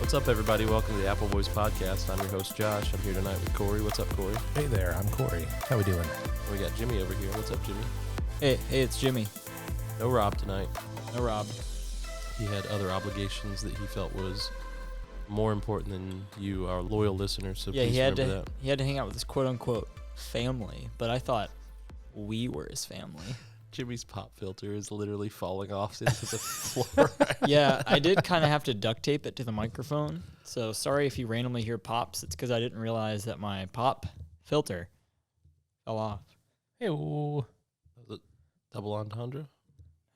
What's up, everybody? Welcome to the Appleboys podcast. I'm your host, Josh. I'm here tonight with Cory. What's up, Cory? Hey there, I'm Cory. How we doing? We got Jimmy over here. What's up, Jimmy? Hey, it's Jimmy. No Rob tonight. No Rob. He had other obligations that he felt was more important than you, our loyal listeners. So Yeah, please he had remember to. that. He had to hang out with his quote unquote family, but I thought we were his family. Jimmy's pop filter is literally falling off into the floor. Yeah, I did kind of have to duct tape it to the microphone. So sorry if you randomly hear pops. It's because I didn't realize that my pop filter fell off. Hey, Was it double entendre?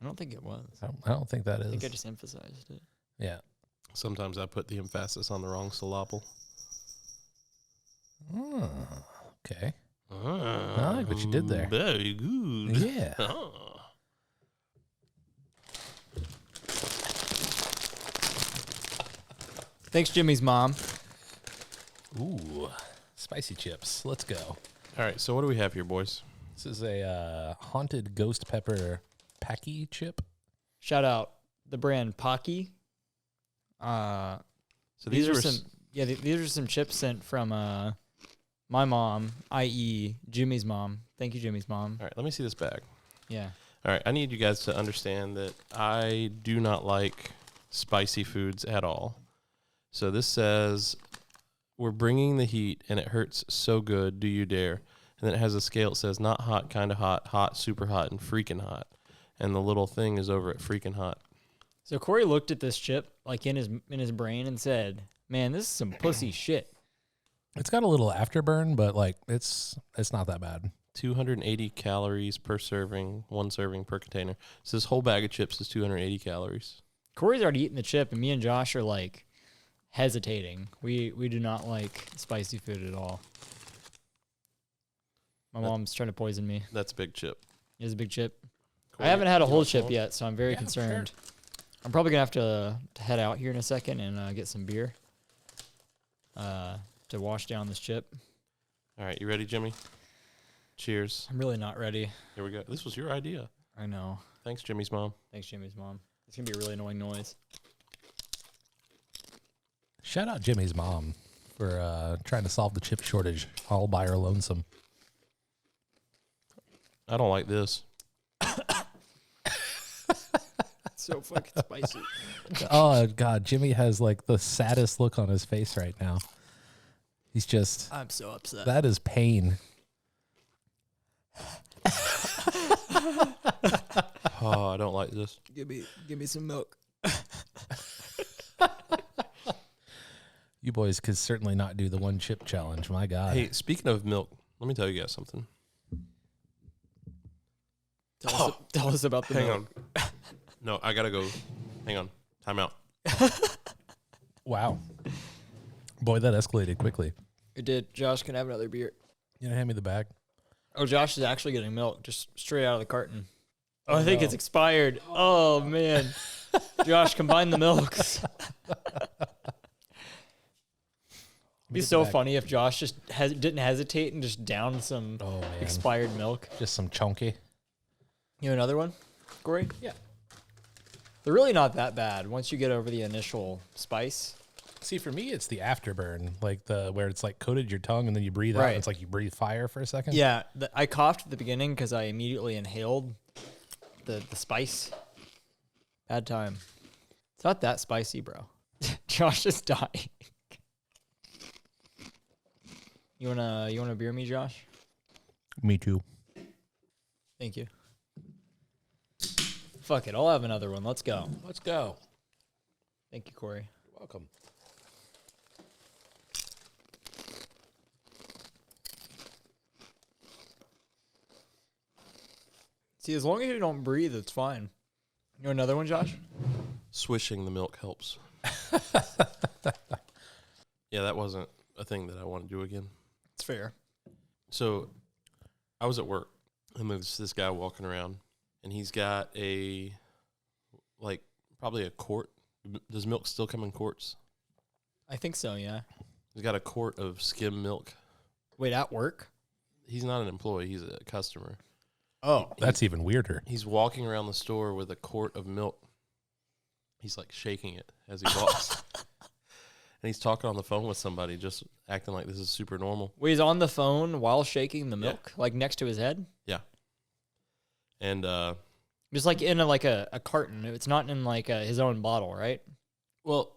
I don't think it was. I don't think that is. I think I just emphasized it. Yeah. Sometimes I put the emphasis on the wrong syllable. Oh, okay. I like what you did there. Very good. Yeah. Thanks, Jimmy's mom. Ooh, spicy chips. Let's go. All right, so what do we have here, boys? This is a haunted ghost pepper Paqui chip. Shout out the brand Paqui. So These are some. Yeah, these are some chips sent from my mom, i.e., Jimmy's mom. Thank you, Jimmy's mom. All right, let me see this bag. Yeah. All right, I need you guys to understand that I do not like spicy foods at all. So this says, we're bringing the heat, and it hurts so good, do you dare? And then it has a scale that says, not hot, kind of hot, hot, super hot, and freaking hot. And the little thing is over at freaking hot. So Cory looked at this chip like in his brain and said, "Man, this is some pussy shit." It's got a little afterburn, but like it's not that bad. 280 calories per serving, one serving per container. So this whole bag of chips is 280 calories. Cory's already eaten the chip, and me and Josh are like hesitating. We do not like spicy food at all. My mom's trying to poison me. That's a big chip. It is a big chip. Cory, I haven't had a you whole want chip some? yet, so I'm very concerned. Sure. I'm probably gonna have to head out here in a second and get some beer to wash down this chip. All right, you ready, Jimmy? Cheers. I'm really not ready. Here we go. This was your idea. I know. Thanks, Jimmy's mom. Thanks, Jimmy's mom. It's gonna be a really annoying noise. Shout out Jimmy's mom for trying to solve the chip shortage all by her lonesome. I don't like this. It's so fucking spicy. Oh God, Jimmy has like the saddest look on his face right now. He's just I'm so upset. that is pain. Oh, I don't like this. Give me some milk. You boys could certainly not do the one chip challenge. My God. Hey, speaking of milk, let me tell you guys something. Tell us about the Hang milk. on. No, I gotta go. Hang on. Time out. Wow. Boy, that escalated quickly. It did. Josh can have another beer. You know, hand me the bag. Oh, Josh is actually getting milk just straight out of the carton. Oh, I think it's expired. Oh man. Josh, combine the milks. It'd be so funny if Josh just didn't hesitate and just downed some Oh man. expired milk. Just some chunky. You know another one, Cory? Yeah. They're really not that bad once you get over the initial spice. See, for me, it's the afterburn, like where it's like coated your tongue and then you breathe out. Right. And it's like you breathe fire for a second. Yeah, I coughed at the beginning because I immediately inhaled the spice. Bad time. It's not that spicy, bro. Josh is dying. You wanna beer me, Josh? Me too. Thank you. Fuck it, I'll have another one. Let's go. Let's go. Thank you, Cory. Welcome. See, as long as you don't breathe, it's fine. You want another one, Josh? Swishing the milk helps. Yeah, that wasn't a thing that I want to do again. It's fair. So I was at work, and there's this guy walking around, and he's got probably a quart. Does milk still come in quarts? I think so, yeah. He's got a quart of skim milk. Wait, at work? He's not an employee. He's a customer. Oh. That's even weirder. He's walking around the store with a quart of milk. He's like shaking it as he walks. he's talking on the phone with somebody, just acting like this is super normal. Wait, he's on the phone while shaking the milk, like next to his head? Yeah. And Just like in a carton. It's not in like his own bottle, right? well,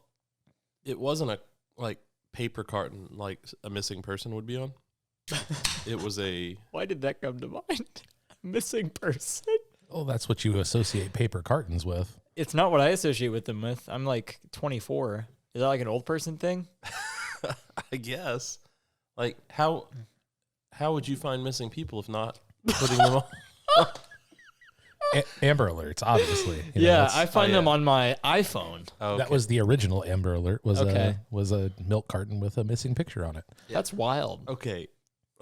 it wasn't a like paper carton like a missing person would be on. It was a. Why did that come to mind? Missing person. Oh, that's what you associate paper cartons with. It's not what I associate with them with. I'm like 24. Is that like an old person thing? I guess. Like how would you find missing people if not putting them on? Amber Alerts, obviously. I find them on my iPhone. Oh, That was the original Amber Alert. Was Okay. a milk carton with a missing picture on it. That's wild. okay.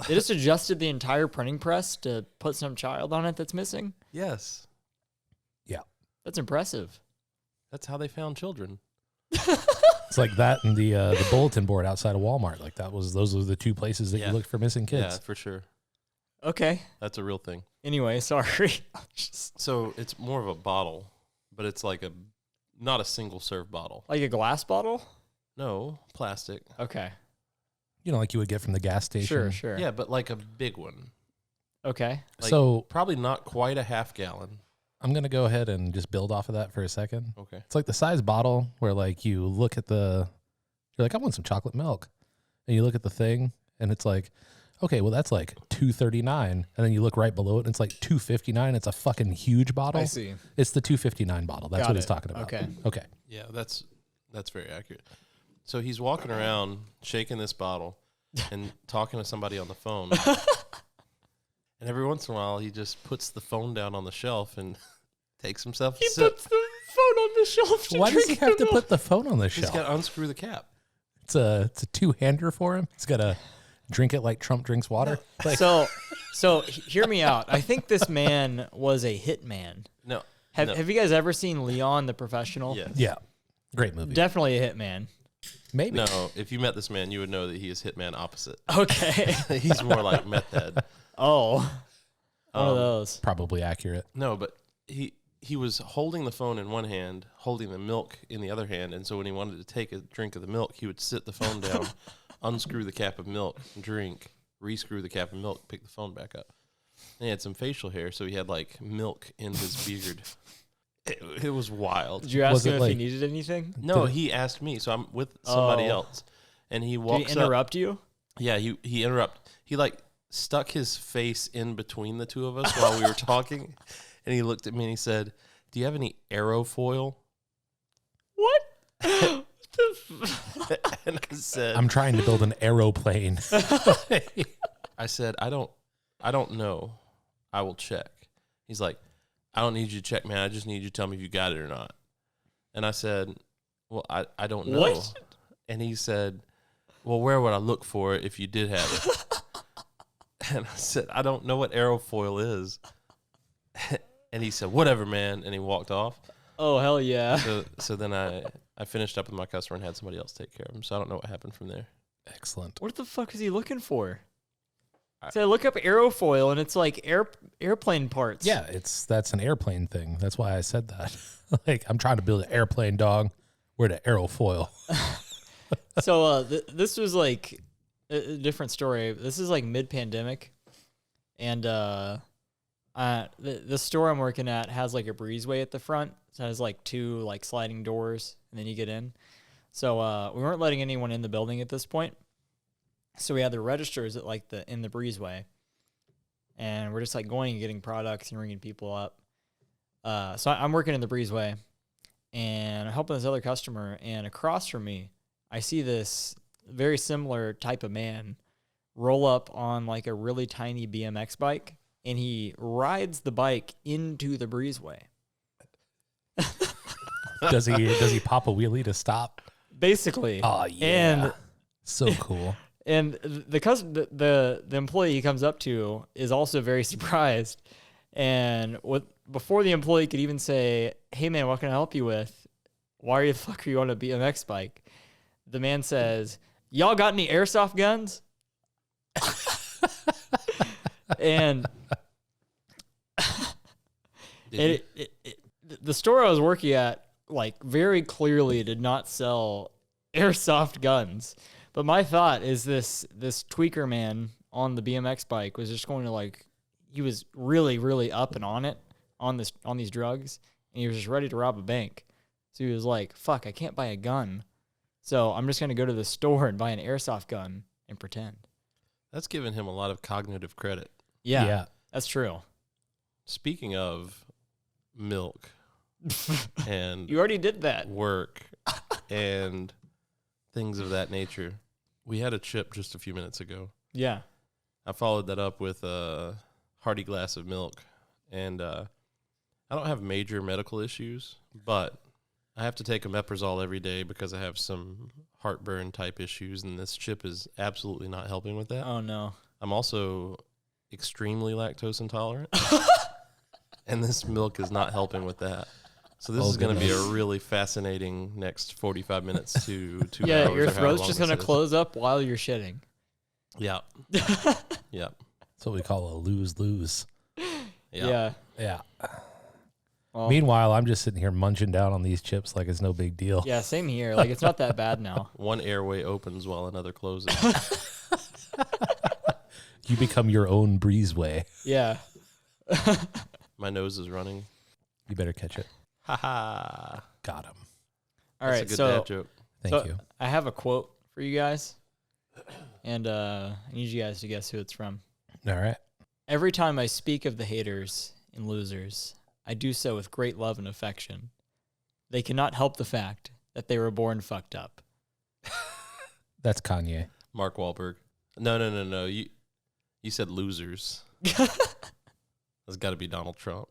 They just adjusted the entire printing press to put some child on it that's missing. Yes. Yeah, That's impressive. That's how they found children. it's like that and the bulletin board outside of Walmart. Like those were the two places that Yeah. you looked for missing Yeah, kids. for sure. Okay. That's a real thing. Anyway, sorry. So it's more of a bottle, but it's like not a single serve bottle. Like a glass bottle? No, plastic. Okay. You know, like you would get from the gas station. Sure. Yeah, but like a big one. Okay. Like So probably not quite a half gallon. I'm gonna go ahead and just build off of that for a second. Okay. It's like the size bottle where like you look at you're like, I want some chocolate milk, and you look at the thing, and it's like, okay, well that's like $2.39, and then you look right below it, and it's like $2.59. It's a fucking huge bottle. I see. It's the $2.59 bottle. That's Got what he's it. talking about. Okay. Okay. Yeah, that's very accurate. So he's walking around shaking this bottle and talking to somebody on the phone. And every once in a while, he just puts the phone down on the shelf and takes himself a He sip. puts the phone on the shelf to Why does he drink have the to milk. put the phone on the He's shelf? got to unscrew the cap. It's a two-hander for him. He's got to drink it like Trump drinks water. Like, So hear me out. I think this man was a hitman. No. Have you guys ever seen Leon the Professional? Yes. yeah, great movie. Definitely a hitman. Maybe. No, if you met this man, you would know that he is Hitman opposite. Okay. He's more like meth head. Oh. One of those. Probably accurate. No, but he was holding the phone in one hand, holding the milk in the other hand, and so when he wanted to take a drink of the milk, he would sit the phone down, unscrew the cap of milk, drink, rescrew the cap of milk, pick the phone back up. And he had some facial hair, so he had like milk in his beard. It was wild. Oh, Did you ask Was him it if like- he needed anything? No, he asked me, so I'm with somebody Oh. else, and he Did walks he interrupt you? up. Yeah, he interrupted. He like stuck his face in between the two of us while we were talking, and he looked at me and he said, "Do you have any aerofoil?" What? And I said, I'm trying to build an aeroplane. I said, I don't know. I will check. He's like, I don't need you to check, man. I just need you to tell me if you got it or not. And I said, well, I don't know. What? And he said, well, where would I look for it if you did have it? And I said, I don't know what aerofoil is. And he said, whatever, man. And he walked off. Oh, hell yeah. So then I finished up with my customer and had somebody else take care of him. So I don't know what happened from there. Excellent. What the fuck is he looking for? So I look up aerofoil and it's like airplane parts. Yeah, that's an airplane thing. That's why I said that. Like, I'm trying to build an airplane, dog. Where the aerofoil? So this was like a different story. This is like mid-pandemic, and the store I'm working at has like a breezeway at the front. So it has like two like sliding doors, and then you get in. So we weren't letting anyone in the building at this point. So we had the registers at like in the breezeway, and we're just like going and getting products and ringing people up. So I'm working in the breezeway, and I'm helping this other customer, and across from me, I see this very similar type of man roll up on like a really tiny BMX bike, and he rides the bike into the breezeway. Does he pop a wheelie to stop? Basically. Oh yeah. And So cool. And the employee he comes up to is also very surprised. And before the employee could even say, "Hey man, what can I help you with? Why the fuck are you on a BMX bike?" The man says, "Y'all got any airsoft guns?" And the store I was working at, like, very clearly did not sell airsoft guns. But my thought is this tweaker man on the BMX bike was just going to like, he was really, really up and on it, on these drugs, and he was just ready to rob a bank. So he was like, fuck, I can't buy a gun. So I'm just going to go to the store and buy an airsoft gun and pretend. That's given him a lot of cognitive credit. Yeah. That's true. Speaking of milk and You already did that. work and things of that nature, we had a chip just a few minutes ago. Yeah. I followed that up with a hearty glass of milk, and I don't have major medical issues, but I have to take omeprazole every day because I have some heartburn type issues, and this chip is absolutely not helping with that. Oh, no. I'm also extremely lactose intolerant, and this milk is not helping with that. So this is going to be a really fascinating next 45 minutes to 2 hours. Yeah, your or however throat's long just this going to is. close up while you're shitting. Yeah. Yeah. That's what we call a lose-lose. Yeah. Yeah. Well, Meanwhile, I'm just sitting here munching down on these chips like it's no big deal. yeah, same here. Like, it's not that bad now. One airway opens while another closes. You become your own breezeway. Yeah. My nose is running. You better catch it. Ha ha. Got him. All That's right, a good so dad joke. Thank you. I have a quote for you guys, and I need you guys to guess who it's from. All right. Every time I speak of the haters and losers, I do so with great love and affection. They cannot help the fact that they were born fucked up. That's Kanye. Mark Wahlberg. No. You said losers. That's got to be Donald Trump.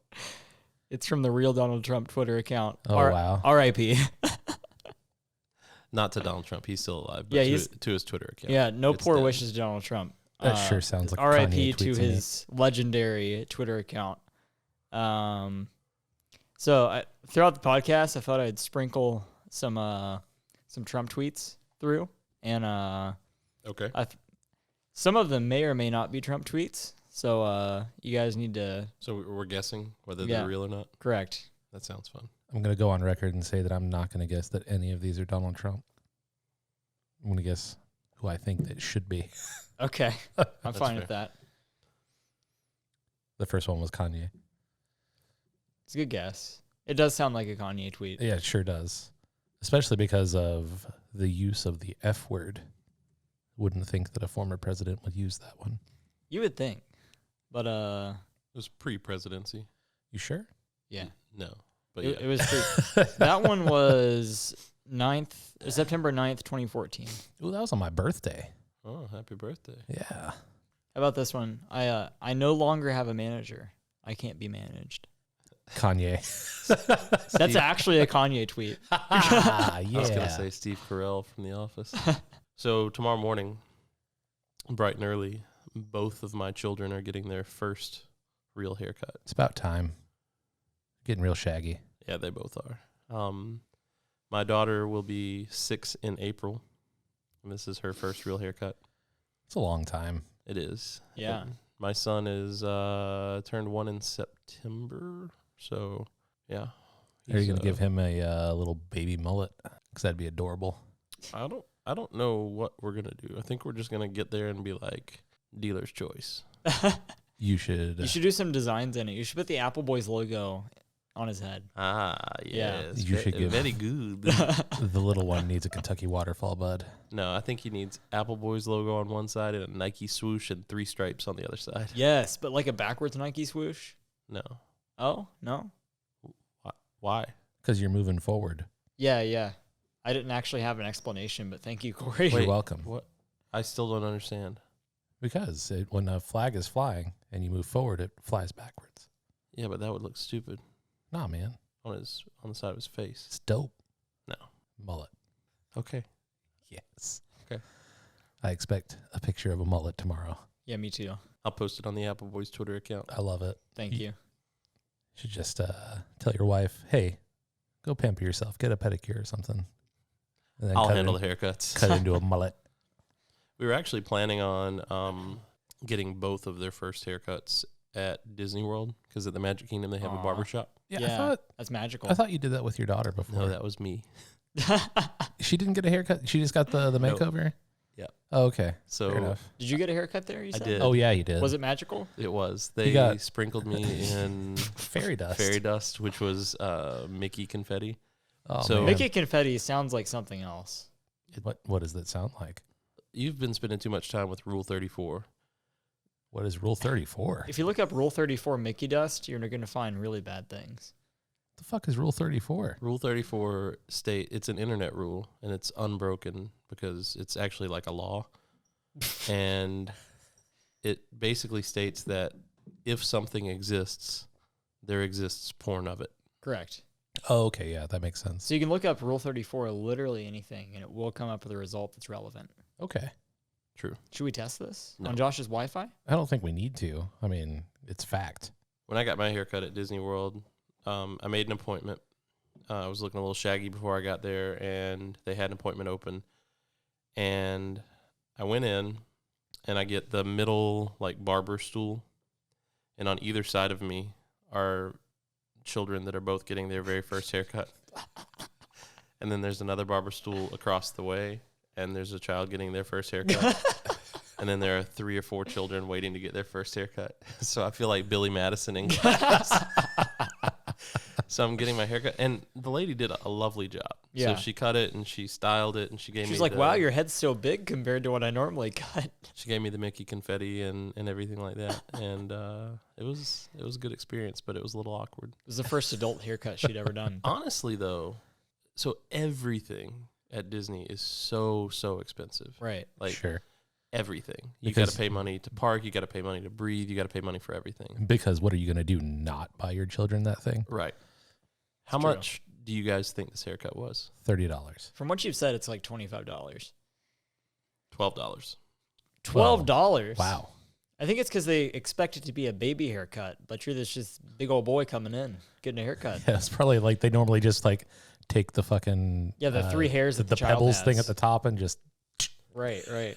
It's from the real Donald Trump Twitter account. Oh, wow. R.I.P. Not to Donald Trump. He's still alive. But Yeah, to his Twitter account. Yeah, no It's poor dead. wishes to Donald Trump. That sure sounds like R.I.P. Kanye to tweets in his legendary Twitter account. So throughout the podcast, I thought I'd sprinkle some Trump tweets through, and Okay. some of them may or may not be Trump tweets. So you guys need to So we're guessing whether Yeah. they're real or not. correct. That sounds fun. I'm going to go on record and say that I'm not going to guess that any of these are Donald Trump. I'm going to guess who I think that it should be. Okay, I'm That's fine fair. with that. The first one was Kanye. It's a good guess. It does sound like a Kanye tweet. Yeah, it sure does. Especially because of the use of the F word. Wouldn't think that a former president would use that one. You would think, but It was pre-presidency. You sure? yeah, No. But it yeah. was pretty. That one was September 9th, 2014. Ooh, that was on my birthday. Oh, happy birthday. Yeah. How about this one? I no longer have a manager. I can't be managed. Kanye. That's actually a Kanye tweet. Ah, I was going to yeah. say Steve Carell from The Office. So tomorrow morning, bright and early, both of my children are getting their first real haircut. It's about time. Getting real shaggy. Yeah, they both are. My daughter will be 6 in April, and this is her first real haircut. It's a long time. It is. Yeah. And my son is turned 1 in September, so yeah. Are you He's, going to give him a little baby mullet? Because that'd be adorable. I don't know what we're gonna do. I think we're just gonna get there and be like dealer's choice. You should. You should do some designs in it. You should put the Appleboys logo on his head. Ah, Yeah. yes. You should give- very good. The little one needs a Kentucky waterfall, bud. No, I think he needs Appleboys logo on one side and a Nike swoosh and 3 stripes on the other side. Yes, but like a backwards Nike swoosh. No. Oh no. Why? Because you're moving forward. Yeah. I didn't actually have an explanation, but thank you, Cory. You're welcome. What? I still don't understand. Because when a flag is flying and you move forward, it flies backwards. Yeah, but that would look stupid Nah, man. on the side of his face. It's dope. No. Mullet. Okay. Yes. Okay. I expect a picture of a mullet tomorrow. Yeah, me too. I'll post it on the Appleboys Twitter account. I love it. Thank you. You should just tell your wife, hey, go pamper yourself. Get a pedicure or something. And then I'll cut handle it, the haircuts. cut it into a mullet. We were actually planning on getting both of their first haircuts at Disney World because at the Magic Kingdom they have a Aw. Yeah, barbershop. Yeah, that's magical. I thought you did that with your daughter before. No, that was me. She didn't get a haircut. She just got the Nope. makeover. Yeah. Oh, okay. Fair So enough. Did you get a haircut there? You I said? did. Oh yeah, you did. Was it magical? it was. They got- sprinkled me in fairy dust? fairy dust, which was Mickey confetti. Oh, So- man. Mickey confetti sounds like something else. What does that sound like? You've been spending too much time with Rule 34. What is Rule 34? If you look up Rule 34 Mickey dust, you're going to find really bad things. The fuck is Rule 34? Rule 34 it's an internet rule, and it's unbroken because it's actually like a law. And it basically states that if something exists, there exists porn of it. Correct. Oh, okay, yeah, that makes sense. So you can look up Rule 34, literally anything, and it will come up with a result that's relevant. Okay. True. Should we test this No. on Josh's Wi-Fi? I don't think we need to. I mean, it's fact. When I got my haircut at Disney World, I made an appointment. I was looking a little shaggy before I got there, and they had an appointment open. And I went in, and I get the middle, like, barber stool. And on either side of me are children that are both getting their very first haircut. And then there's another barber stool across the way, and there's a child getting their first haircut. And then there are 3 or 4 children waiting to get their first haircut. So I feel like Billy Madison in class. So I'm getting my haircut, and the lady did a lovely job. Yeah. So she cut it, and she styled it, and she gave me She's like, the, wow, your head's so big compared to what I normally cut. she gave me the Mickey confetti and everything like that. And it was a good experience, but it was a little awkward. It was the first adult haircut she'd ever done. Honestly, though, so everything at Disney is so expensive. Right. Like Sure. everything. You got Because- to pay money to park. You got to pay money to breathe. You got to pay money for everything. Because what are you going to do? Not buy your children that thing? Right. How true. much do you guys think this haircut was? $30. From what you've said, it's like $25. $12. $12? Wow. I think it's because they expect it to be a baby haircut, but you're this just big old boy coming in, getting a haircut. Yeah, it's probably like they normally just like take the fucking Yeah, the 3 hairs that the the child pebbles thing has. at the top and just Right, right.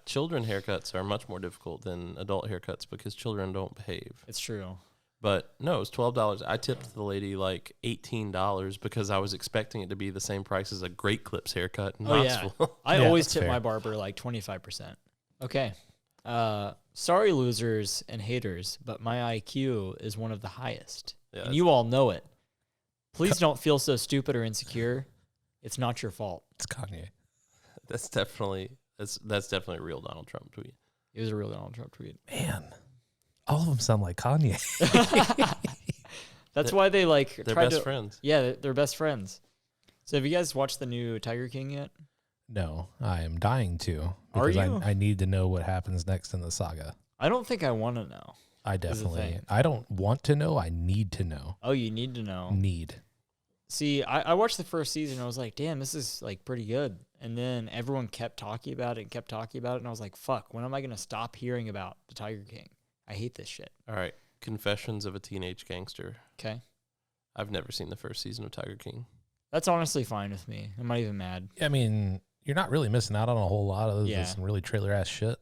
Children haircuts are much more difficult than adult haircuts because children don't behave. It's true. But no, it was $12. I tipped the lady like $18 because I was expecting it to be the same price as a Great Clips haircut in Oh, yeah. Knoxville. I Yeah, always that's tip fair. my barber like 25%. Okay. Sorry, losers and haters, but my IQ is one of the highest. Yeah, And you all know it. Please don't feel so stupid or insecure. It's not your fault. it's Kanye. that's definitely a real Donald Trump tweet. It was a real Donald Trump tweet. Man, all of them sound like Kanye. That's why they like They're tried best to. friends. Yeah, they're best friends. So have you guys watched the new Tiger King yet? No, I am dying to. Are Because you? I need to know what happens next in the saga. I don't think I want to know. I Is the definitely. thing. I don't want to know. I need to know. Oh, you need to know. Need. See, I watched the first season. And I was like, damn, this is like pretty good. And then everyone kept talking about it and kept talking about it. And I was like, fuck, when am I going to stop hearing about the Tiger King? I hate this shit. All right. Confessions of a Teenage Gangster. Okay. I've never seen the first season of Tiger King. That's honestly fine with me. I'm not even mad. I mean, you're not really missing out on a whole lot of Yeah. some really trailer ass shit.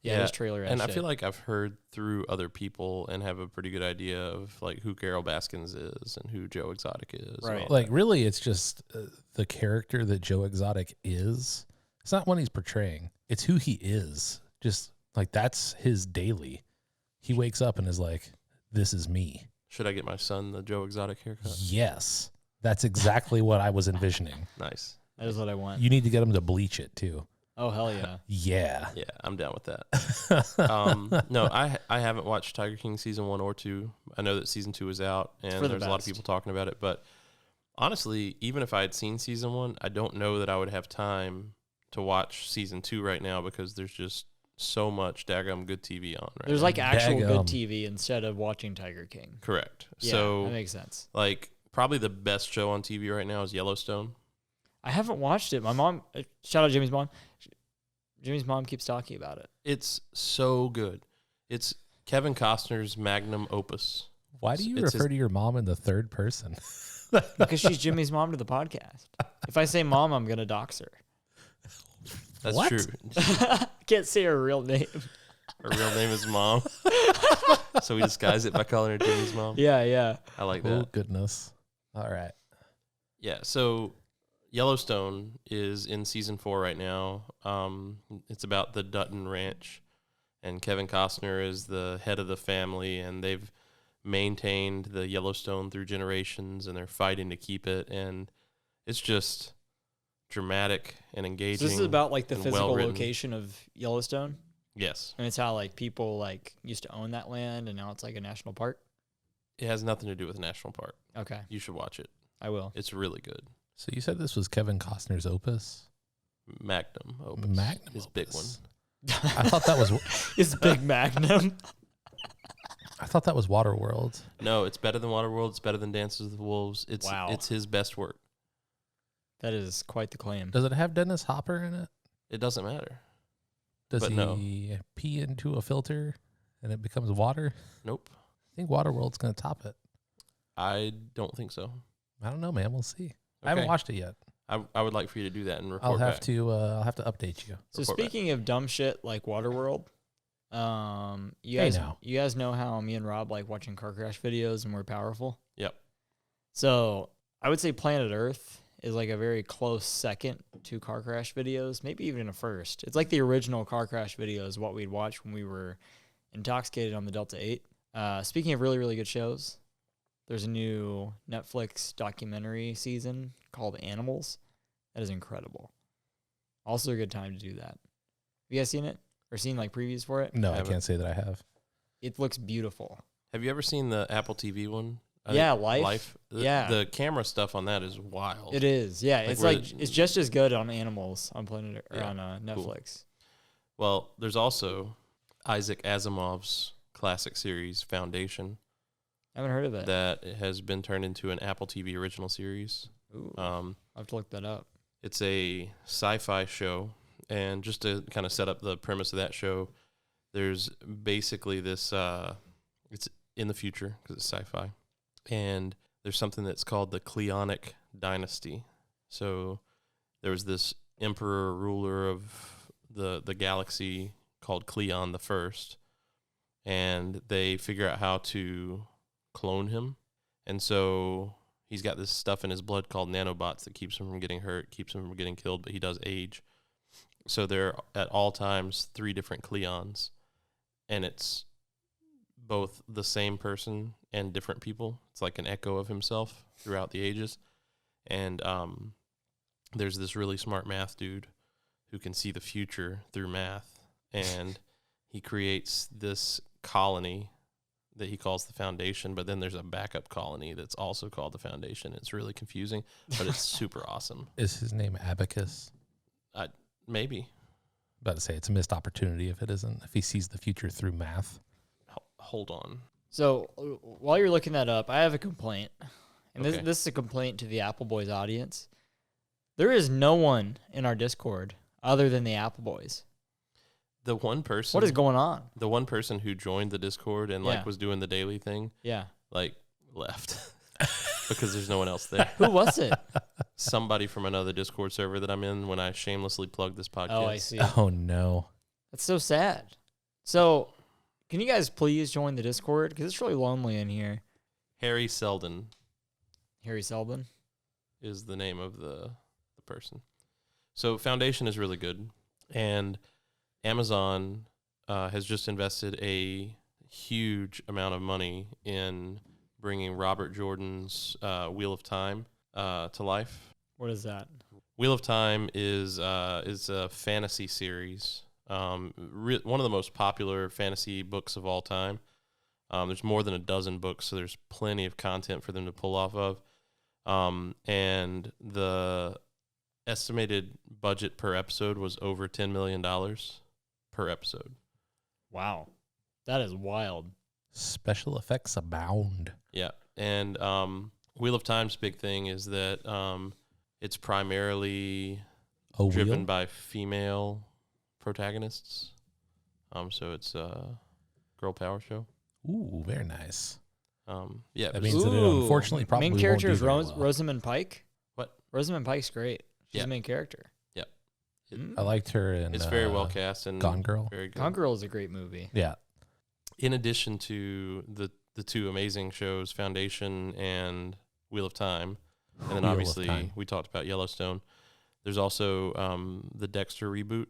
Yeah, this trailer And I shit. feel like I've heard through other people and have a pretty good idea of like who Carol Baskins is and who Joe Exotic is. and Right. all Like, that. really, it's just the character that Joe Exotic is. It's not what he's portraying. It's who he is. Just like that's his daily. He wakes up and is like, "This is me." Should I get my son the Joe Exotic haircut? Yes, that's exactly what I was envisioning. Nice. that is what I want. You need to get him to bleach it too. Oh, hell yeah. Yeah. Yeah, I'm down with that. No, I haven't watched Tiger King season 1 or 2. I know that season 2 is out and for the there's a lot of best. people talking about it. But honestly, even if I had seen season 1, I don't know that I would have time to watch season 2 right now because there's just so much daggum good TV on right There's now. like actual good Daggum. TV instead of watching Tiger King. Correct. Yeah, So that makes sense. like probably the best show on TV right now is Yellowstone. I haven't watched it. My mom, shout out Jimmy's mom. Jimmy's mom keeps talking about it. It's so good. It's Kevin Costner's magnum opus. Why do you It's refer his- to your mom in the third person? Because she's Jimmy's mom to the podcast. If I say mom, I'm going to dox her. That's What? true. I can't say her real name. Her real name is Mom. So we disguise it by calling her Jimmy's mom. Yeah, yeah. I like that. Oh goodness! All right. Yeah. So Yellowstone is in season 4 right now. It's about the Dutton Ranch, and Kevin Costner is the head of the family, and they've maintained the Yellowstone through generations, and they're fighting to keep it, and it's just dramatic and engaging. So this is about like the and physical well-written. location of Yellowstone, Yes. and it's how like people like used to own that land, and now it's like a national park. It has nothing to do with a national park. Okay, You should watch it. I will. It's really good. So you said this was Kevin Costner's opus? Magnum opus. Magnum His big one. opus. I thought that was It's Big Magnum. I thought that was Waterworld. No, it's better than Waterworld. It's better than Dances with Wolves. It's Wow. It's his best work. That is quite the claim. Does it have Dennis Hopper in it? It doesn't matter. Does But he no. pee into a filter and it becomes water? Nope. I think Waterworld's going to top it. I don't think so. I don't know, man. We'll see. I haven't Okay. watched it yet. I would like for you to do that and report I'll have back. to. I'll have to update you. So Report back. speaking of dumb shit like Waterworld, you Hey, guys, now. you guys know how me and Rob like watching car crash videos and we're powerful. Yep. So I would say Planet Earth is like a very close second to car crash videos, maybe even a first. It's like the original car crash videos, what we'd watch when we were intoxicated on the Delta 8. Speaking of really, really good shows, there's a new Netflix documentary season called Animals. That is incredible. Also a good time to do that. Have you guys seen it? Or seen like previews for it? No, I Haven't. can't say that I have. It looks beautiful. Have you ever seen the Apple TV one? Yeah, think Life. The, Yeah. The camera stuff on that is wild. It is. Yeah, Like it's where like the- it's just as good on Animals on Planet or Yeah, on Netflix. Well, there's also Isaac Asimov's classic series Foundation I haven't heard of it. that has been turned into an Apple TV original series. Ooh, I'll have to look that up. It's a sci-fi show, and just to kind of set up the premise of that show, there's basically this. It's in the future because it's sci-fi, and there's something that's called the Cleonic Dynasty. So there was this emperor ruler of the galaxy called Cleon the First, and they figure out how to clone him, and so he's got this stuff in his blood called nanobots that keeps him from getting hurt, keeps him from getting killed, but he does age. So there are at all times 3 different Cleons, and it's both the same person and different people. It's like an echo of himself throughout the ages. And there's this really smart math dude who can see the future through math, and he creates this colony that he calls the Foundation, but then there's a backup colony that's also called the Foundation. It's really confusing, but it's super awesome. Is his name Abacus? Maybe. About to say it's a missed opportunity if it isn't. If he sees the future through math. Hold on. So while you're looking that up, I have a complaint, and Okay. this is a complaint to the Appleboys audience. There is no one in our Discord other than the Appleboys. The one person What is going on? the one person who joined the Discord and Yeah. was doing the daily thing, Yeah, left because there's no one else there. who was it? Somebody from another Discord server that I'm in when I shamelessly plug this podcast. Oh, I see. Oh no. That's so sad. So, can you guys please join the Discord? Because it's really lonely in here. Harry Selden Harry Selden. is the name of the person. So Foundation is really good, and Amazon has just invested a huge amount of money in bringing Robert Jordan's Wheel of Time to life. What is that? Wheel of Time is a fantasy series, one of the most popular fantasy books of all time. There's more than a dozen books, so there's plenty of content for them to pull off of. And the estimated budget per episode was over $10 million per episode. Wow, that is wild. Special effects abound. Yeah, and Wheel of Time's big thing is that it's primarily A driven wheel? by female protagonists. So it's a girl power show. Ooh, very nice. Yeah, That but means it's- that it unfortunately probably main won't character do is very well. Rosamund Pike. What? Rosamund Pike's great. She's Yeah. the main character. Yep. Mm. I liked her in it's very well cast and Gone Girl. very good. Gone Girl is a great movie. Yeah. In addition to the 2 amazing shows, Foundation and Wheel of Time, And then Wheel of obviously Time. we talked about Yellowstone. There's also the Dexter reboot,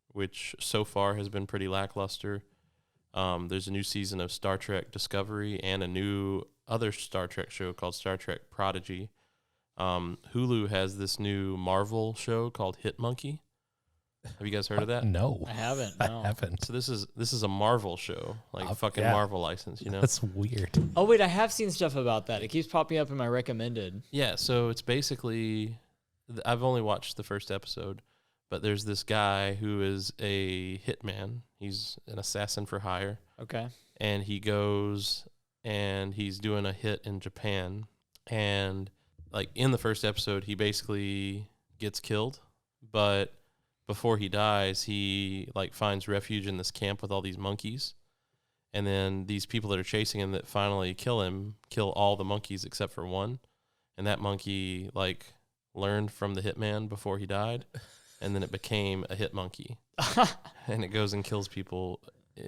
which so far has been pretty lackluster. There's a new season of Star Trek Discovery and a new other Star Trek show called Star Trek Prodigy. Hulu has this new Marvel show called Hit Monkey. Have you guys heard of that? No, I haven't. I No. haven't. So this is a Marvel show, like fucking yeah. Marvel license, you know? That's weird. Oh wait, I have seen stuff about that. It keeps popping up in my recommended. Yeah, so it's basically, I've only watched the first episode, but there's this guy who is a hitman. He's an assassin for hire, Okay. and he goes and he's doing a hit in Japan. And like in the first episode, he basically gets killed, but before he dies, he like finds refuge in this camp with all these monkeys. And then these people that are chasing him that finally kill him, kill all the monkeys except for one. And that monkey like learned from the hitman before he died. And then it became a hit monkey. And it goes and kills people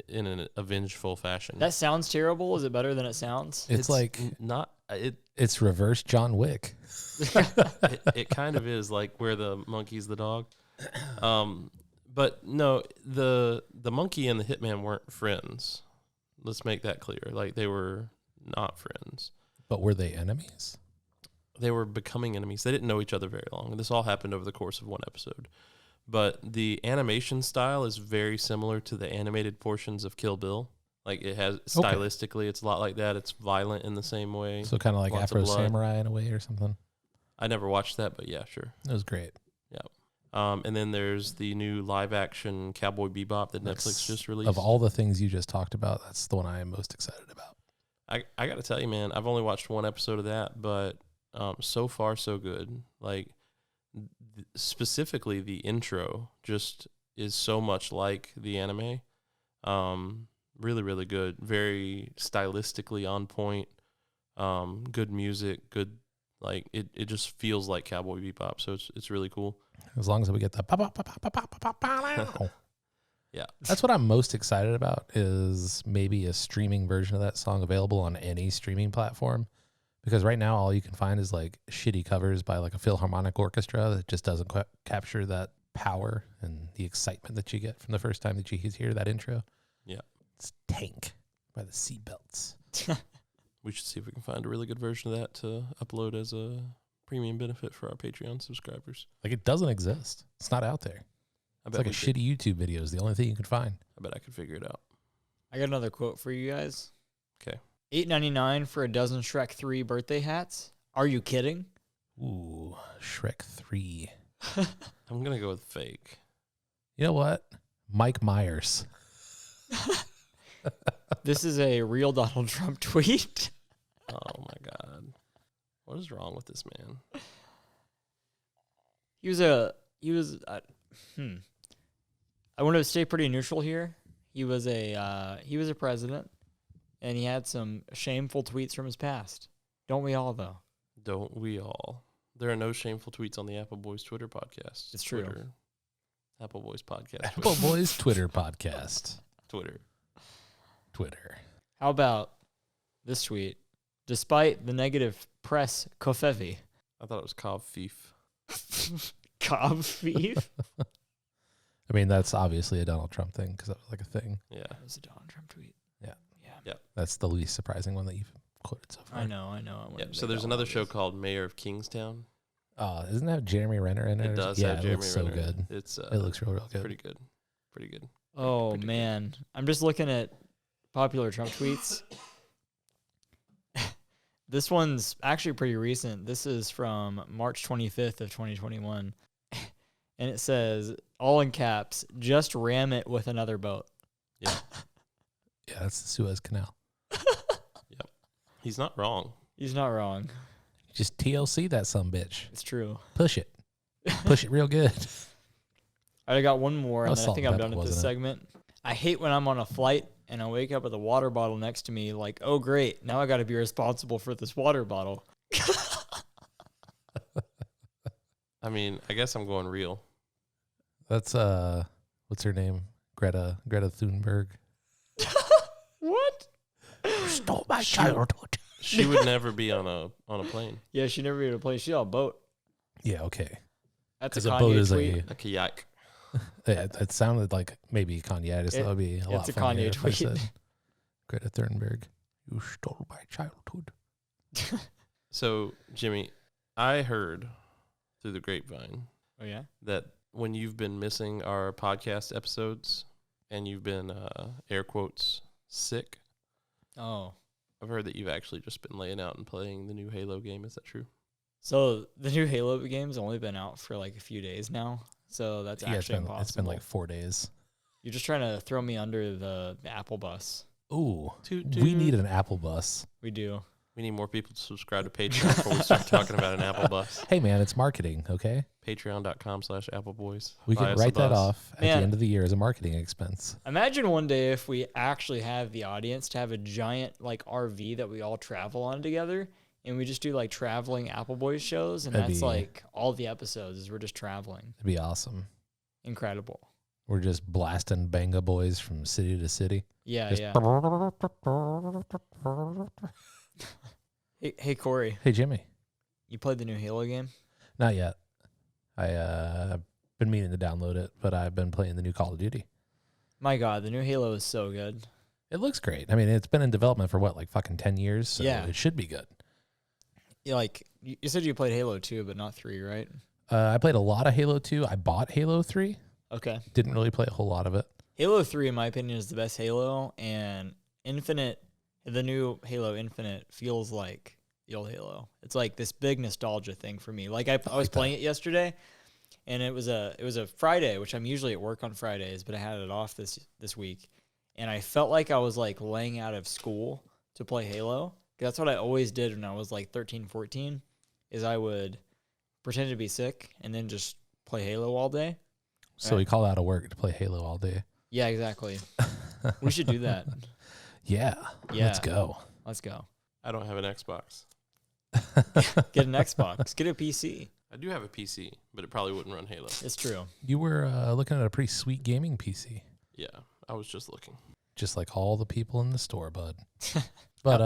in an avengeful fashion. That sounds terrible. Is it better than it sounds? It's like not it. it's reverse John Wick. It kind of is like where the monkey's the dog. But no, the monkey and the hitman weren't friends. Let's make that clear. Like they were not friends. But were they enemies? They were becoming enemies. They didn't know each other very long. And this all happened over the course of one episode. But the animation style is very similar to the animated portions of Kill Bill. Like it has stylistically, it's a lot like that. It's violent in the same way. So kind of like Lots of Afro blood. Samurai in a way or something. I never watched that, but yeah, sure. It was great. And then there's the new live action Cowboy Bebop that Netflix just released. Of all the things you just talked about, that's the one I am most excited about. I got to tell you, man, I've only watched one episode of that, but so far so good. Like specifically the intro just is so much like the anime. Really, really good. Very stylistically on point. Good music, good. Like it just feels like Cowboy Bebop, so it's really cool. As long as we get the Yeah. That's what I'm most excited about is maybe a streaming version of that song available on any streaming platform. Because right now all you can find is like shitty covers by like a Philharmonic orchestra that just doesn't capture that power and the excitement that you get from the first time that you hear that intro. Yeah. It's Tank by the Seatbelts. We should see if we can find a really good version of that to upload as a premium benefit for our Patreon subscribers. Like it doesn't exist. It's not out there. It's like a shitty YouTube video is the only thing you can find. I bet I could figure it out. I got another quote for you guys. Okay. $8.99 for a dozen Shrek 3 birthday hats. Are you kidding? Ooh, Shrek 3. I'm going to go with fake. You know what? Mike Myers. This is a real Donald Trump tweet. Oh, my God. What is wrong with this man? I want to stay pretty neutral here. He was a president, and he had some shameful tweets from his past. Don't we all, though? Don't we all? There are no shameful tweets on the Appleboys Twitter podcast. It's true. Twitter. Appleboys podcast. Appleboys Twitter podcast. Twitter. How about this tweet? Despite the negative press, Kofevi. I thought it was Cobb Thief. Cobb thief? I mean, that's obviously a Donald Trump thing because that was like a thing. Yeah. That was a Donald Trump tweet. Yeah. That's the least surprising one that you've quoted so far. I know. Yeah. So there's another show called Mayor of Kingstown. Isn't that Jeremy Renner in it? It does yeah, have it Jeremy looks Renner. so good. It looks real good. Pretty good. Pretty good. Oh, Pretty good. man. I'm just looking at popular Trump tweets. This one's actually pretty recent. This is from March 25th of 2021. And it says, all in caps, just ram it with another boat. Yeah. Yeah, that's the Suez Canal. Yep. He's not wrong. He's not wrong. Just TLC that bitch. It's true. Push it. Push it real good. I got one more, and That was then I think I'm Salt and done Pepper, with this wasn't it? segment. I hate when I'm on a flight and I wake up with a water bottle next to me like, oh, great, now I got to be responsible for this water bottle. I mean, I guess I'm going real. That's what's her name? Greta Thunberg. What? Stole my childhood. She would never be on a plane. Yeah, she never be able to play. She's on a boat. Yeah, okay. That's a 'Cause a Kanye boat is tweet. A kayak. It sounded like maybe Kanye. That would be a lot It's a funnier Kanye if I tweet. said, Greta Thunberg, you stole my childhood. So, Jimmy, I heard through the grapevine Oh yeah. that when you've been missing our podcast episodes and you've been air quotes sick, Oh. I've heard that you've actually just been laying out and playing the new Halo game. Is that true? So the new Halo game's only been out for like a few days now. So that's Yeah, actually impossible. it's been like 4 days. You're just trying to throw me under the Apple bus. Ooh, Toot, we toot. need an Apple bus. We do. We need more people to subscribe to Patreon before we start talking about an Apple bus. Hey, man, it's marketing, okay? Patreon.com/Appleboys. We Buy can us write a that bus. off at Man. the end of the year as a marketing expense. Imagine one day if we actually have the audience to have a giant like RV that we all travel on together, and we just do like traveling Appleboys shows, and That'd that's be- like all the episodes is we're just traveling. It'd be awesome. Incredible. We're just blasting Banga Boys from city to city. Yeah, Just- yeah. Hey, Cory, Hey, Jimmy. you played the new Halo game? Not yet. I've been meaning to download it, but I've been playing the new Call of Duty. My God, the new Halo is so good. It looks great. I mean, it's been in development for what, like fucking 10 years? So Yeah. it should be good. Yeah, like you said, you played Halo 2, but not 3, right? I played a lot of Halo 2. I bought Halo 3. Okay. Didn't really play a whole lot of it. Halo 3, in my opinion, is the best Halo, and the new Halo Infinite feels like the old Halo. It's like this big nostalgia thing for me. Like I was playing it yesterday, and it was a Friday, which I'm usually at work on Fridays, but I had it off this week, and I felt like I was like laying out of school to play Halo. That's what I always did when I was like 13, 14, is I would pretend to be sick and then just play Halo all day. So Right. we call out of work to play Halo all day. Yeah, exactly. We should do that. Yeah. Yeah. Let's go. Let's go. I don't have an Xbox. Get an Xbox. Get a PC. I do have a PC, but it probably wouldn't run Halo. It's true. You were looking at a pretty sweet gaming PC. Yeah, I was just looking. Just like all the people in the store, bud. But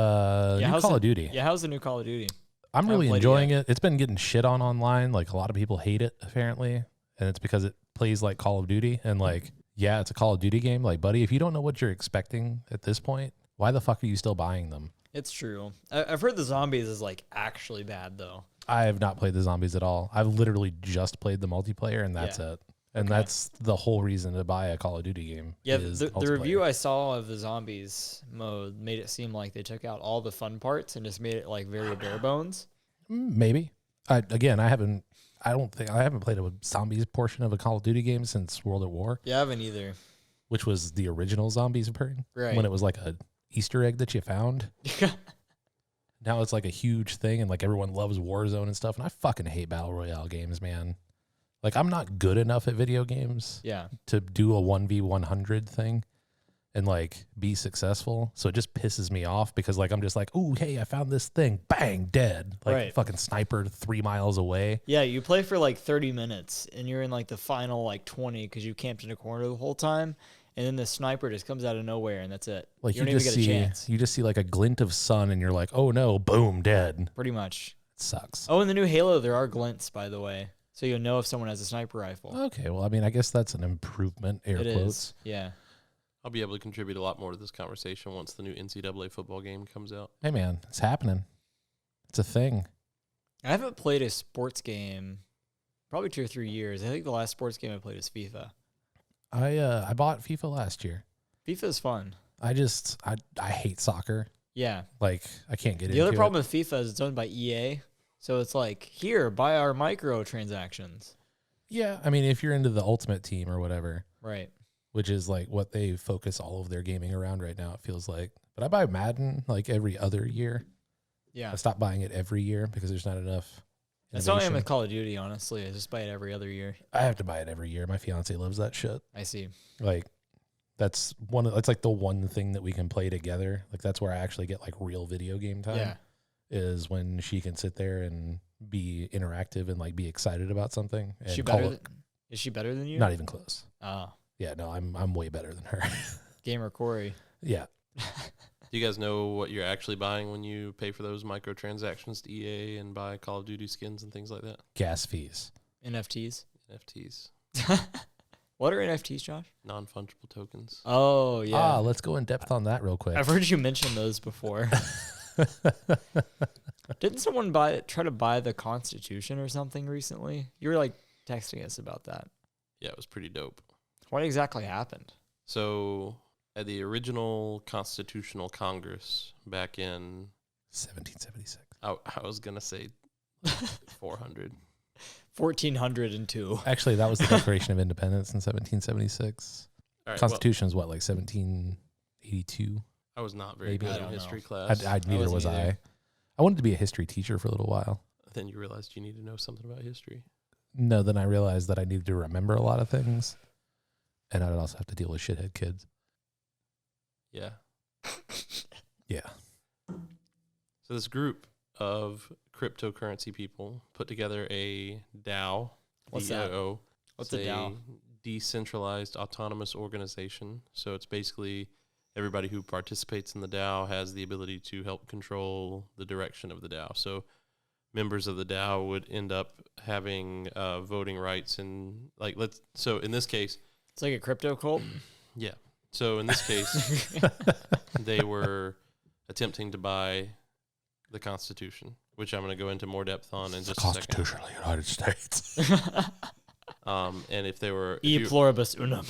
Yeah, new how's Call it- of Duty. Yeah, how's the new Call of Duty? I'm haven't really played it enjoying it. It's been getting shit on online. Like a lot of people hate it apparently, and it's because it plays like Call of Duty. And like, yeah, it's a Call of Duty game. Like, buddy, if you don't know what you're expecting at this point, why the fuck are you still buying them? It's true. I've heard the zombies is like actually bad though. I have not played the zombies at all. I've literally just played the multiplayer, and that's it. And Okay. that's the whole reason to buy a Call of Duty game. Yeah, is the multiplayer. review I saw of the zombies mode made it seem like they took out all the fun parts and just made it like very bare bones. Maybe. I haven't played a zombies portion of a Call of Duty game since World at War, Yeah, I haven't either. which was the original zombies version. Right. When it was like a Easter egg that you found. Now it's like a huge thing, and like everyone loves Warzone and stuff. And I fucking hate battle royale games, man. Like I'm not good enough at video games Yeah. to do a 1v100 thing and like be successful. So it just pisses me off because like I'm just like, oh hey, I found this thing, bang, dead. Like Right. fucking sniper 3 miles away. Yeah, you play for like 30 minutes and you're in like the final like 20 because you camped in a corner the whole time. And then the sniper just comes out of nowhere and that's it. Like you you don't even just get a see chance. you just see like a glint of sun and you're like, oh no, boom, dead. Pretty much. It sucks. Oh, in the new Halo, there are glints, by the way. So you'll know if someone has a sniper rifle. Okay, well I mean I guess that's an improvement, air It quotes. is. Yeah. I'll be able to contribute a lot more to this conversation once the new NCAA football game comes out. Hey man, it's happening. It's a thing. I haven't played a sports game probably 2 or 3 years. I think the last sports game I played was FIFA. I bought FIFA last year. FIFA is fun. I hate soccer. Yeah. Like I can't get into The other it. problem with FIFA is it's owned by EA. So it's like, here, buy our microtransactions. Yeah, I mean if you're into the Ultimate Team or whatever, Right. which is like what they focus all of their gaming around right now, it feels like. But I buy Madden like every other year. Yeah. I stopped buying it every year because there's not enough. That's how I am innovation. with Call of Duty, honestly. I just buy it every other year. I have to buy it every year. My fiance loves that shit. I see. Like that's like the one thing that we can play together. Like that's where I actually get like real video game time. Yeah. Is when she can sit there and be interactive and like be excited about something. And Is she call better it- is she better than you? Not even close. Oh. Yeah, no, I'm way better than her. Gamer Cory. Yeah. Do you guys know what you're actually buying when you pay for those microtransactions to EA and buy Call of Duty skins and things like that? Gas fees. NFTs. NFTs. What are NFTs, Josh? Non-fungible tokens. Oh, yeah. Let's go in depth on that real quick. I've heard you mention those before. Didn't someone try to buy the Constitution or something recently? You were like texting us about that. Yeah, it was pretty dope. What exactly happened? So at the original Constitutional Congress back in 1776. I was gonna say 400. 1402. Actually, that was the Declaration of Independence in 1776. All right, Constitution is what, like 1782? I was not very Maybe. good I in don't history know. class. Neither wasn't was either. I wanted to be a history teacher for a little while. Then you realized you need to know something about history. No, then I realized that I needed to remember a lot of things, and I would also have to deal with shithead kids. Yeah. Yeah. So this group of cryptocurrency people put together a DAO. What's that? DAO. What's It's a DAO? decentralized autonomous organization. So it's basically everybody who participates in the DAO has the ability to help control the direction of the DAO. So members of the DAO would end up having voting rights and so in this case, It's like a crypto cult. yeah. So in this case, they were attempting to buy the Constitution, which I'm going to go into more depth on in just a second. Constitution of the United States. And if they were, E pluribus unum.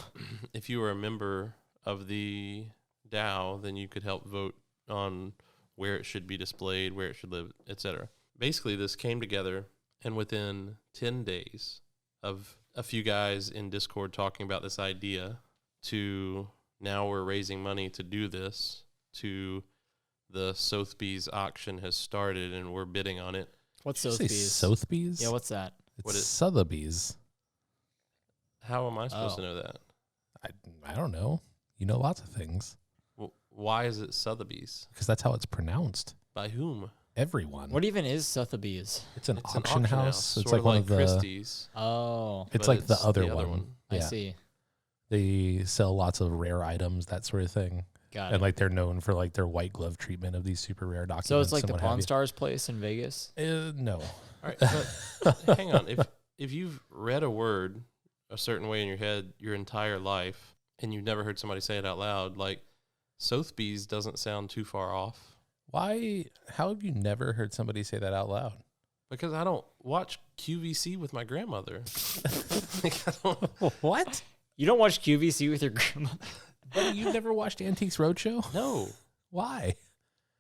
if you were a member of the DAO, then you could help vote on where it should be displayed, where it should live, etc. Basically, this came together, and within 10 days of a few guys in Discord talking about this idea to now we're raising money to do this, to the Sotheby's auction has started and we're bidding on it. What's Did you say Sotheby's? Sotheby's? Yeah, what's that? It's What is- Sotheby's. How am I supposed Oh. to know that? I don't know. You know lots of things Why is it Sotheby's? because that's how it's pronounced. By whom? Everyone. What even is Sotheby's? It's an It's an auction house. It's sort like of one like of the. Christie's. Oh, It's but like the other one. I Yeah. see. They sell lots of rare items, that sort of thing, Got and it. like they're known for like their white glove treatment of these super rare documents. So it's like and the what have Pawn you. Stars place in Vegas. No. All right, but hang on. If you've read a word a certain way in your head your entire life and you've never heard somebody say it out loud, like Sotheby's doesn't sound too far off. Why? How have you never heard somebody say that out loud? Because I don't watch QVC with my grandmother. Like, I don't, What? You don't watch QVC with your grandmother? Buddy, you've never watched Antiques Roadshow? no, Why?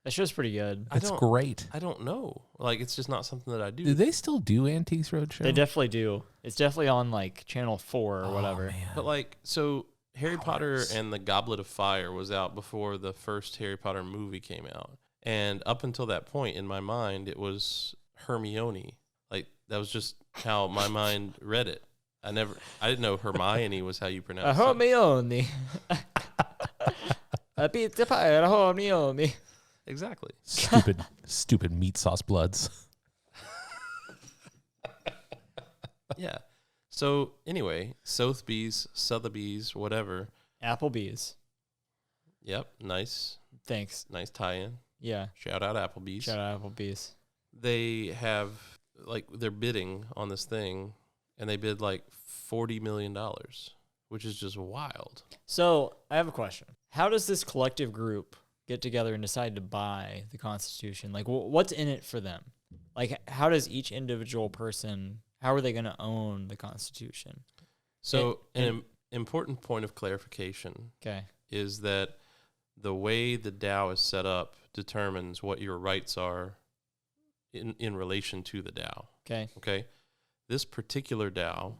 That show's pretty good. It's great. I don't know. Like, it's just not something that I do. Do they still do Antiques Roadshow? They definitely do. It's definitely on like Channel 4 or whatever. Man. But like, so Harry Potter Hours. and the Goblet of Fire was out before the first Harry Potter movie came out. And up until that point in my mind, it was Hermione. Like, that was just how my mind read it. I didn't know Hermione was how you pronounce it. Hermione. A pizza pie, Hermione. Exactly. Stupid meat sauce bloods. Yeah. So anyway, Sotheby's, whatever. Applebee's. Yep. Nice Thanks. tie-in. Yeah. Shout out Applebee's. Shout out Applebee's. They have, like, they're bidding on this thing, and they bid like $40 million, which is just wild. So I have a question. How does this collective group get together and decide to buy the Constitution? Like, what's in it for them? Like, how does each individual person, how are they going to own the Constitution? So And- an important point of clarification Okay. is that the way the DAO is set up determines what your rights are in relation to the DAO. Okay. Okay. This particular DAO,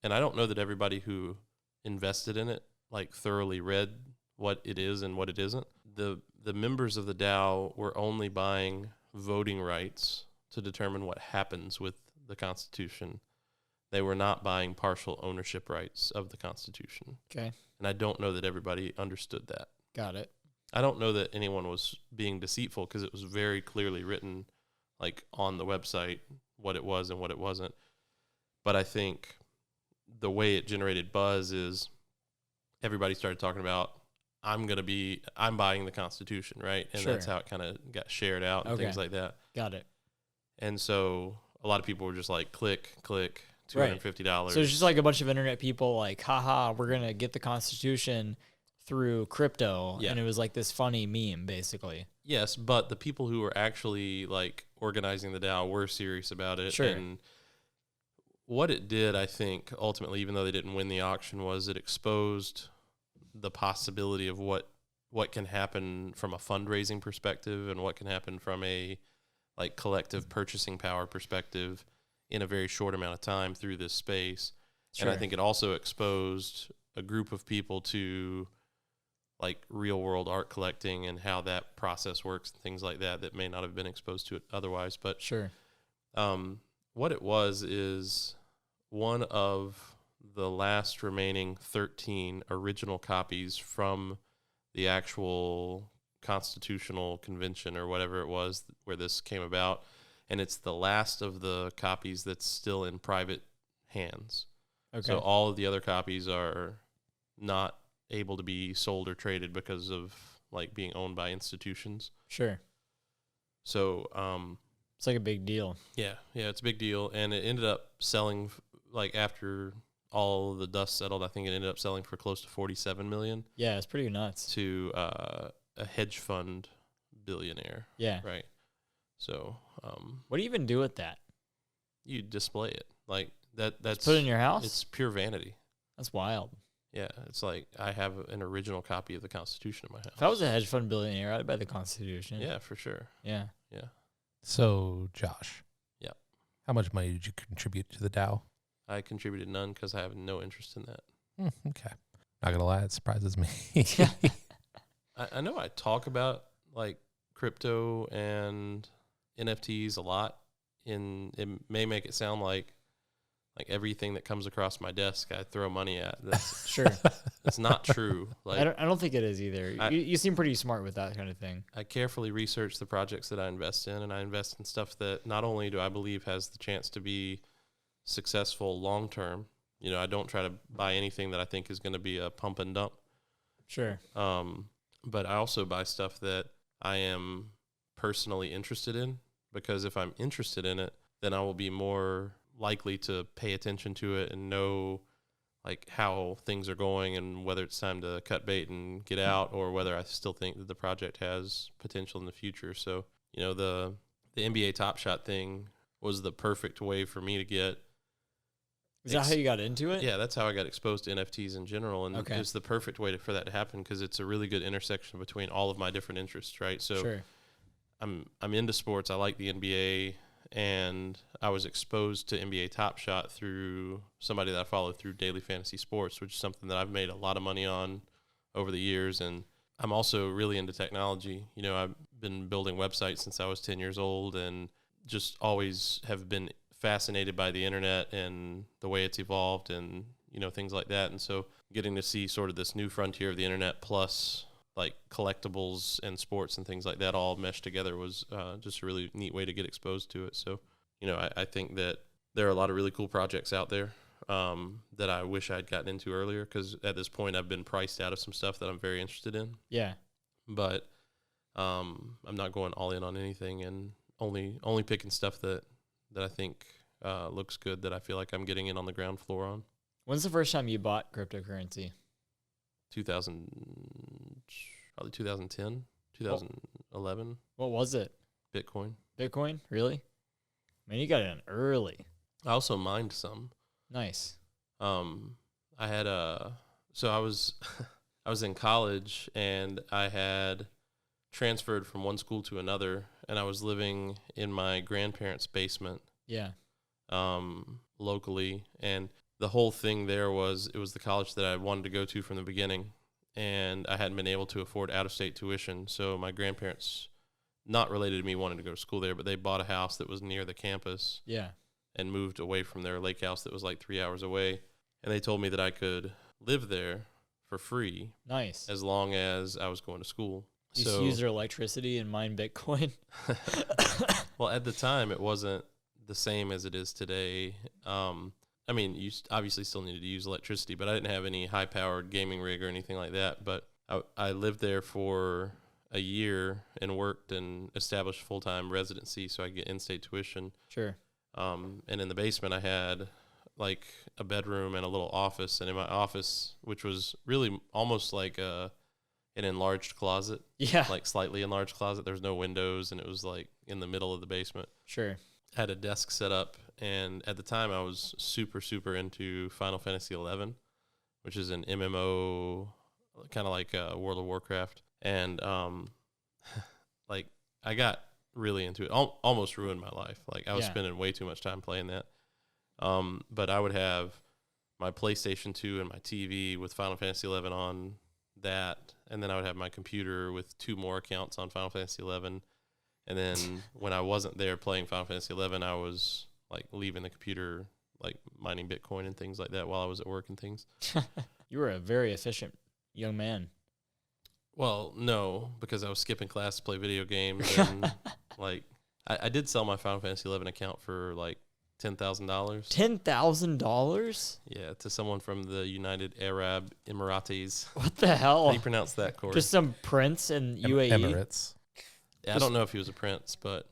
and I don't know that everybody who invested in it like thoroughly read what it is and what it isn't. The members of the DAO were only buying voting rights to determine what happens with the Constitution. They were not buying partial ownership rights of the Constitution. Okay. And I don't know that everybody understood that. Got it. I don't know that anyone was being deceitful because it was very clearly written, like, on the website, what it was and what it wasn't. But I think the way it generated buzz is everybody started talking about I'm buying the Constitution, right? And Sure. that's how it kind of got shared out and things like that. Got it. And so a lot of people were just like, click, $250. So it's just like a bunch of internet people like, haha, we're going to get the Constitution through crypto. Yeah. And it was like this funny meme, basically. Yes, but the people who were actually like organizing the DAO were serious about it. Sure. And what it did, I think, ultimately, even though they didn't win the auction, was it exposed the possibility of what can happen from a fundraising perspective and what can happen from a like collective purchasing power perspective in a very short amount of time through this space. Sure. And I think it also exposed a group of people to like real world art collecting and how that process works and things like that may not have been exposed to it otherwise. But Sure. What it was is one of the last remaining 13 original copies from the actual Constitutional Convention or whatever it was where this came about. And it's the last of the copies that's still in private hands. Okay. So all of the other copies are not able to be sold or traded because of like being owned by institutions. Sure. So, It's like a big deal. yeah, it's a big deal. And it ended up selling like after all of the dust settled, I think it ended up selling for close to 47 million Yeah, it's pretty nuts. to a hedge fund billionaire. Yeah. Right. So, What do you even do with that? you display it like that. That's Put it in your house? It's pure vanity. That's wild. Yeah. It's like I have an original copy of the Constitution in my house. If I was a hedge fund billionaire, I'd buy the Constitution. Yeah, for sure. Yeah. Yeah. So, Josh. Yeah. How much money did you contribute to the DAO? I contributed none because I have no interest in that. Okay. Not going to lie, it surprises me. I know I talk about like crypto and NFTs a lot, and it may make it sound like everything that comes across my desk I throw money at. That's Sure. that's not true. Like I don't think it is either. You seem pretty smart with that kind of thing. I carefully research the projects that I invest in, and I invest in stuff that not only do I believe has the chance to be successful long term. You know, I don't try to buy anything that I think is going to be a pump and dump. Sure. But I also buy stuff that I am personally interested in, because if I'm interested in it, then I will be more likely to pay attention to it and know like how things are going and whether it's time to cut bait and get out, or whether I still think that the project has potential in the future. So, you know, the NBA Top Shot thing was the perfect way for me to get. Is that how you got into it? Yeah, that's how I got exposed to NFTs in general, and Okay. it's the perfect way for that to happen because it's a really good intersection between all of my different interests, right? So Sure. I'm into sports. I like the NBA, and I was exposed to NBA Top Shot through somebody that I follow through Daily Fantasy Sports, which is something that I've made a lot of money on over the years. And I'm also really into technology. You know, I've been building websites since I was 10 years old, and just always have been fascinated by the internet and the way it's evolved and, you know, things like that. And so getting to see sort of this new frontier of the internet plus like collectibles and sports and things like that all meshed together was just a really neat way to get exposed to it. So, you know, I think that there are a lot of really cool projects out there that I wish I'd gotten into earlier, because at this point I've been priced out of some stuff that I'm very interested in. Yeah. But I'm not going all in on anything, and only picking stuff that I think looks good, that I feel like I'm getting in on the ground floor on. When's the first time you bought cryptocurrency? probably 2010, 2011. What was it? Bitcoin. Bitcoin? Really? Man, you got it in early. I also mined some. Nice. I had so I was I was in college, and I had transferred from one school to another, and I was living in my grandparents' basement Yeah. locally, and the whole thing there was it was the college that I wanted to go to from the beginning, and I hadn't been able to afford out-of-state tuition, so my grandparents, not related to me, wanted to go to school there, but they bought a house that was near the campus Yeah. and moved away from their lake house that was like 3 hours away, and they told me that I could live there for free Nice. as long as I was going to school. You just use their electricity and mine Bitcoin. Well, at the time, it wasn't the same as it is today. I mean, you obviously still needed to use electricity, but I didn't have any high-powered gaming rig or anything like that. But I lived there for a year and worked and established full-time residency so I could get in-state tuition. Sure. And in the basement I had like a bedroom and a little office, and in my office, which was really almost like an enlarged closet, Yeah. like slightly enlarged closet. There was no windows, and it was like in the middle of the basement. Sure. Had a desk set up, and at the time I was super, super into Final Fantasy 11, which is an MMO, kind of like World of Warcraft. And like I got really into it, almost ruined my life. Like I was spending way too much time playing that. But I would have my PlayStation 2 and my TV with Final Fantasy 11 on that, and then I would have my computer with 2 more accounts on Final Fantasy 11. And then when I wasn't there playing Final Fantasy 11, I was like leaving the computer, like mining Bitcoin and things like that while I was at work and things. You were a very efficient young man. Well, no, because I was skipping class to play video games. And like I did sell my Final Fantasy 11 account for like $10,000. $10,000? Yeah, to someone from the United Arab Emirates. What the hell? How do you pronounce that, Cory? Just some prince in UAE. Emirates. Yeah, I don't know if he was a prince, but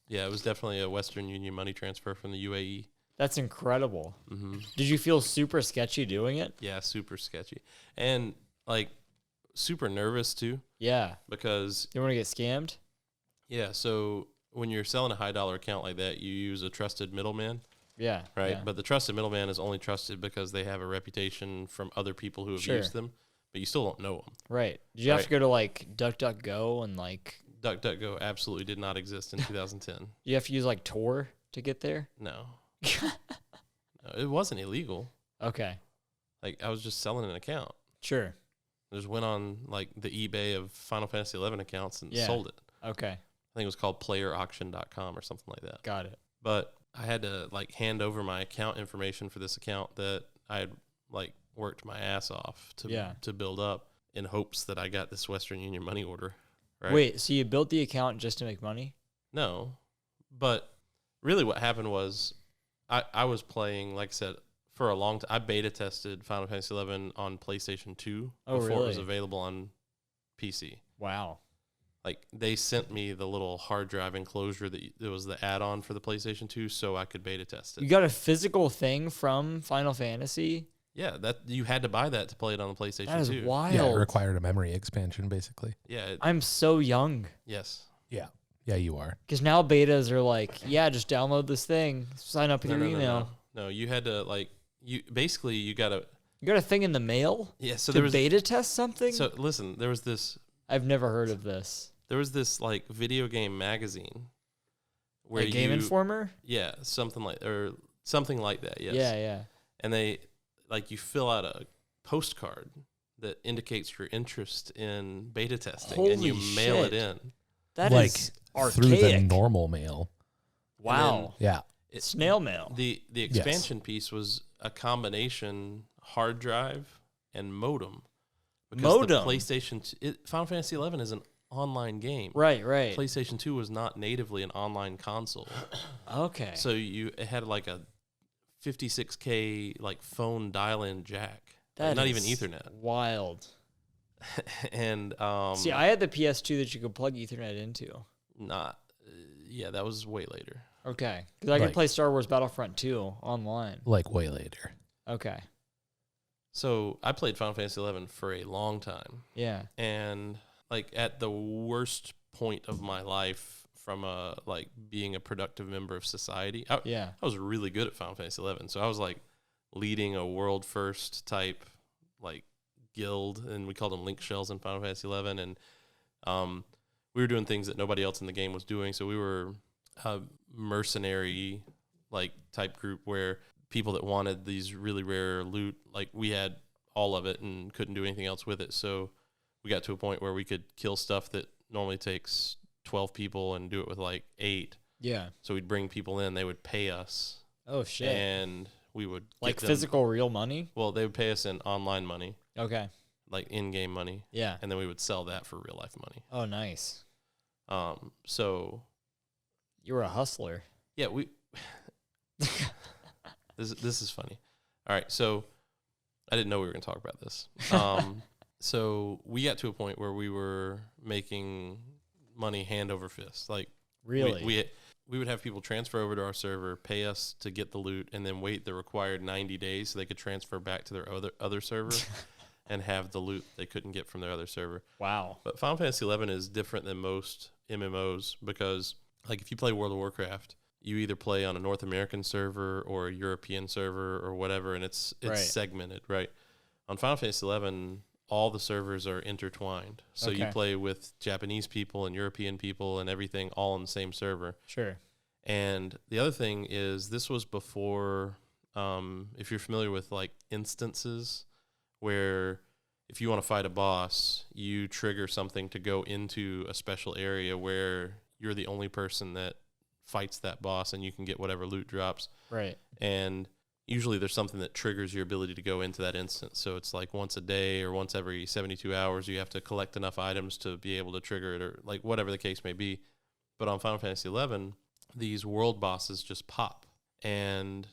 yeah, it was definitely a Western Union money transfer from the UAE. That's incredible. Mm-hmm. Did you feel super sketchy doing it? Yeah, super sketchy. And like super nervous too. Yeah. Because You want to get scammed? yeah, so when you're selling a high dollar account like that, you use a trusted middleman, Yeah. right? Yeah. But the trusted middleman is only trusted because they have a reputation from other people who have Sure. used them, but you still don't know them. Right. Did you have Right. to go to like DuckDuckGo and like DuckDuckGo absolutely did not exist in 2010. you have to use like Tor to get there? No. No, it wasn't illegal. Okay. Like I was just selling an account. Sure. I just went on like the eBay of Final Fantasy 11 accounts and Yeah. sold it. Okay. I think it was called playerauction.com or something like that. Got it. But I had to like hand over my account information for this account that I had like worked my ass off to build up in hopes that I got this Western Union money order. Right? Wait, so you built the account just to make money? No. But really what happened was I was playing, like I said, for a long time. I beta tested Final Fantasy 11 on PlayStation 2 before it was really? available on PC. Wow. Like they sent me the little hard drive enclosure that was the add-on for the PlayStation 2 so I could beta test You it. got a physical thing from Final Fantasy? Yeah, that you had to buy that to play it on the PlayStation That is 2. wild. Yeah, it required a memory expansion, basically. Yeah, I'm so young. yes. Yeah. Yeah, you are. Because now betas are like, yeah, just download this thing, sign up with your email. No, you had to like you got to You got a thing in the mail yeah. So to there was beta test something? so listen. There was this I've never heard of this. like video game magazine where Like Game Informer? yeah something like that. Yes. Yeah, yeah. And they like you fill out a postcard that indicates your interest in beta testing and you Holy mail it shit. in. That like is through the archaic. normal mail. Wow. Yeah. Snail mail. The expansion piece was a combination hard drive and modem. Because Modem? the PlayStation Final Fantasy 11 is an online game. Right, right. PlayStation 2 was not natively an online console. Okay. So it had like a 56K like phone dial-in jack. That not even is Ethernet. Wild. And See, I had the PS2 that you could plug Ethernet into. yeah, that was way later. Okay. Because I could Like- play Star Wars Battlefront 2 online. Like way later. Okay. So I played Final Fantasy 11 for a long time. Yeah. And like at the worst point of my life from like being a productive member of society, Yeah. I was really good at Final Fantasy 11. So I was like leading a world first type like guild, and we called them link shells in Final Fantasy 11. And we were doing things that nobody else in the game was doing. So we were a mercenary like type group where people that wanted these really rare loot, like we had all of it and couldn't do anything else with it. So we got to a point where we could kill stuff that normally takes 12 people and do it with like 8. Yeah. So we'd bring people in, they would pay us, Oh, shit. and we would Like get them- physical real money? Well, they would pay us in online money, Okay. like in-game money, Yeah. and then we would sell that for real life money. Oh, nice. So You were a hustler. yeah, this is funny. All right, so I didn't know we were going to talk about this. So we got to a point where we were making money hand over fist. Like Really? we would have people transfer over to our server, pay us to get the loot, and then wait the required 90 days so they could transfer back to their other server and have the loot they couldn't get from their other server. Wow. But Final Fantasy 11 is different than most MMOs because, like, if you play World of Warcraft, you either play on a North American server or a European server or whatever, and it's Right. segmented, right? On Final Fantasy 11, all the servers are intertwined. So you Okay. play with Japanese people and European people and everything all on the same server. Sure. And the other thing is this was before, if you're familiar with like instances where if you want to fight a boss, you trigger something to go into a special area where you're the only person that fights that boss and you can get whatever loot drops. Right. And usually there's something that triggers your ability to go into that instance. So it's like once a day or once every 72 hours, you have to collect enough items to be able to trigger it or like whatever the case may be. But on Final Fantasy 11, these world bosses just pop. And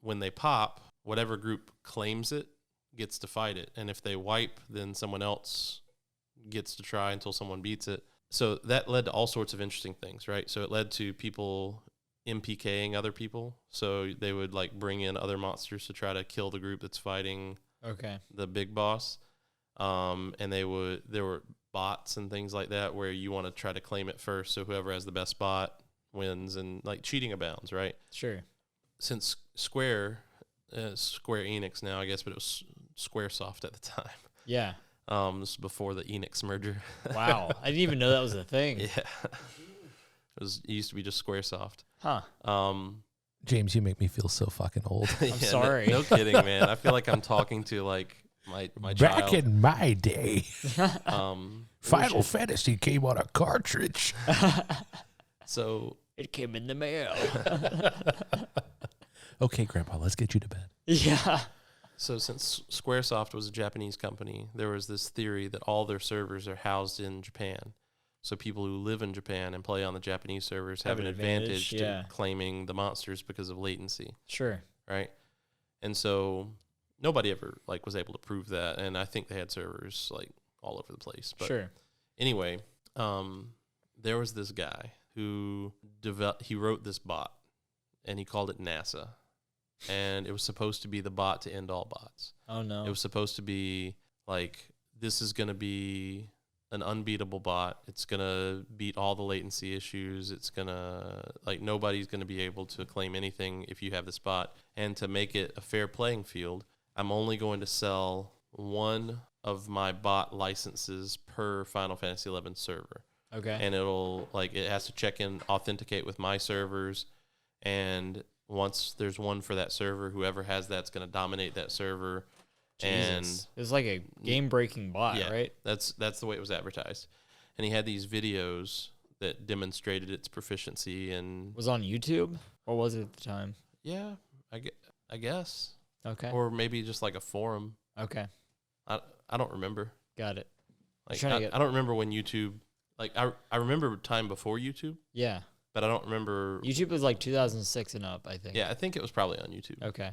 when they pop, whatever group claims it gets to fight it. And if they wipe, then someone else gets to try until someone beats it. So that led to all sorts of interesting things, right? So it led to people MPKing other people. So they would like bring in other monsters to try to kill the group that's fighting Okay. the big boss. And there were bots and things like that where you want to try to claim it first. So whoever has the best bot wins, and like cheating abounds, right? Sure. Since Square Enix now, I guess, but it was Squaresoft at the time. Yeah. This was before the Enix merger. Wow. I didn't even know that was a thing. Yeah. It used to be just Squaresoft. Huh. James, you make me feel so fucking old. I'm sorry. No kidding, man. I feel like I'm talking to like my Back child. in my day, Um, Final Fantasy came on a cartridge. so It came in the mail. Okay, Grandpa, let's get you to bed. Yeah. So since Squaresoft was a Japanese company, there was this theory that all their servers are housed in Japan. So people who live in Japan and play on the Japanese servers have an advantage yeah. to claiming the monsters because of latency, Sure. right? And so nobody ever like was able to prove that, and I think they had servers like all over the place. But Sure. anyway, there was this guy who he wrote this bot, and he called it NASA. And it was supposed to be the bot to end all bots. Oh no. It was supposed to be like, this is going to be an unbeatable bot. It's going to beat all the latency issues. It's going to, like, nobody's going to be able to claim anything if you have this bot. And to make it a fair playing field, I'm only going to sell one of my bot licenses per Final Fantasy 11 server. Okay. And it'll, like, it has to check in, authenticate with my servers, and once there's one for that server, whoever has that's going to dominate that server. Jesus. It was like a game-breaking bot, Yeah, right? that's the way it was advertised. And he had these videos that demonstrated its proficiency, and Was it on YouTube? Or was it at the time? yeah, I guess, Okay. or maybe just like a forum. Okay. I don't remember. Got it. Like trying to get- I don't remember when YouTube. Like I remember time before YouTube, Yeah. but I don't remember. YouTube was like 2006 and up, I think. Yeah, I think it was probably on YouTube. Okay.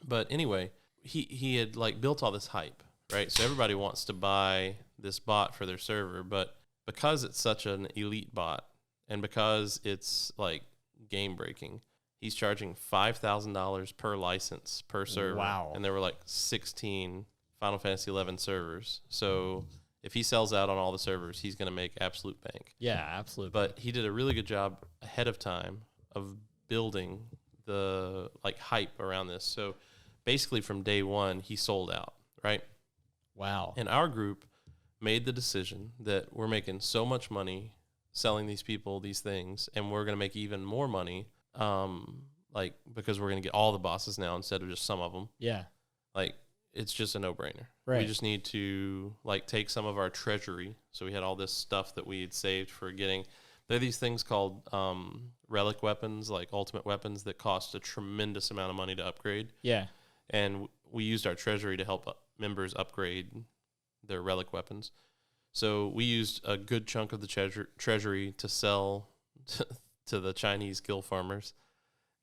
But anyway, he had like built all this hype, right? So everybody wants to buy this bot for their server, but because it's such an elite bot and because it's like game breaking, he's charging $5,000 per license per server. Wow. And there were like 16 Final Fantasy 11 servers. So if he sells out on all the servers, he's going to make absolute bank. Yeah, absolutely. But he did a really good job ahead of time of building the like hype around this. So basically from day one, he sold out, right? Wow. And our group made the decision that we're making so much money selling these people these things, and we're going to make even more money, like because we're going to get all the bosses now instead of just some of them. Yeah. Like, it's just a no-brainer. Right. We just need to like take some of our treasury. So we had all this stuff that we had saved for getting. There are these things called relic weapons, like ultimate weapons, that cost a tremendous amount of money to upgrade. Yeah. And we used our treasury to help members upgrade their relic weapons. So we used a good chunk of the treasury to sell to the Chinese guild farmers,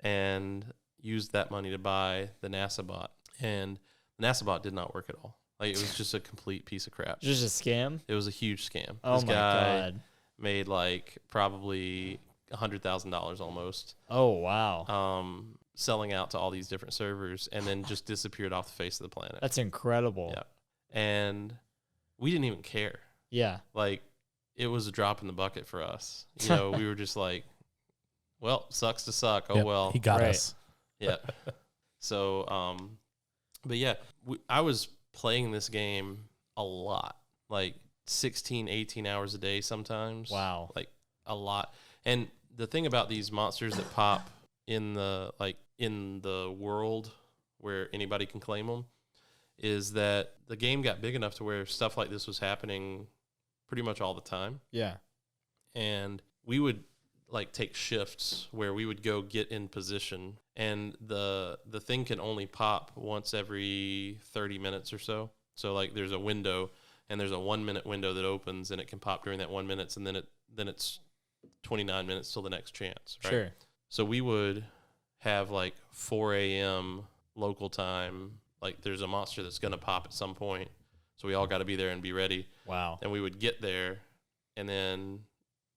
and used that money to buy the NASA bot. And the NASA bot did not work at all. Like, it was just a complete piece of crap. Just a scam? It was a huge scam. Oh This my guy God. made like probably $100,000 almost, Oh, wow. selling out to all these different servers, and then just disappeared off the face of the planet. That's incredible. Yeah. And we didn't even care. Yeah. Like, it was a drop in the bucket for us. You know, we were just like, well, sucks to suck. Oh, Yep, well. he got Right. us. Yeah. So, but yeah, I was playing this game a lot, like 16, 18 hours a day sometimes. Wow. Like a lot. And the thing about these monsters that pop in the world where anybody can claim them is that the game got big enough to where stuff like this was happening pretty much all the time. Yeah. And we would like take shifts where we would go get in position, and the thing can only pop once every 30 minutes or so. So like there's a window, and there's a 1 minute window that opens, and it can pop during that 1 minute, and then it's 29 minutes till the next chance. Right? Sure. So we would have like 4 a.m. local time. Like there's a monster that's going to pop at some point. So we all got to be there and be ready. Wow. And we would get there, and then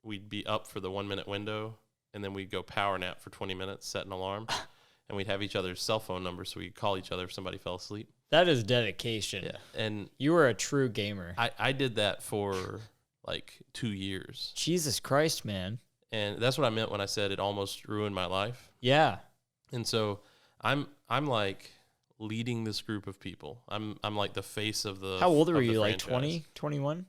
we'd be up for the 1 minute window, and then we'd go power nap for 20 minutes, set an alarm, and we'd have each other's cell phone numbers so we'd call each other if somebody fell asleep. That is dedication. Yeah. And You were a true gamer. I did that for like 2 years. Jesus Christ, man. And that's what I meant when I said it almost ruined my life. Yeah. And so I'm like leading this group of people. I'm like the face of the How old were of the you? Like franchise. 20, 21?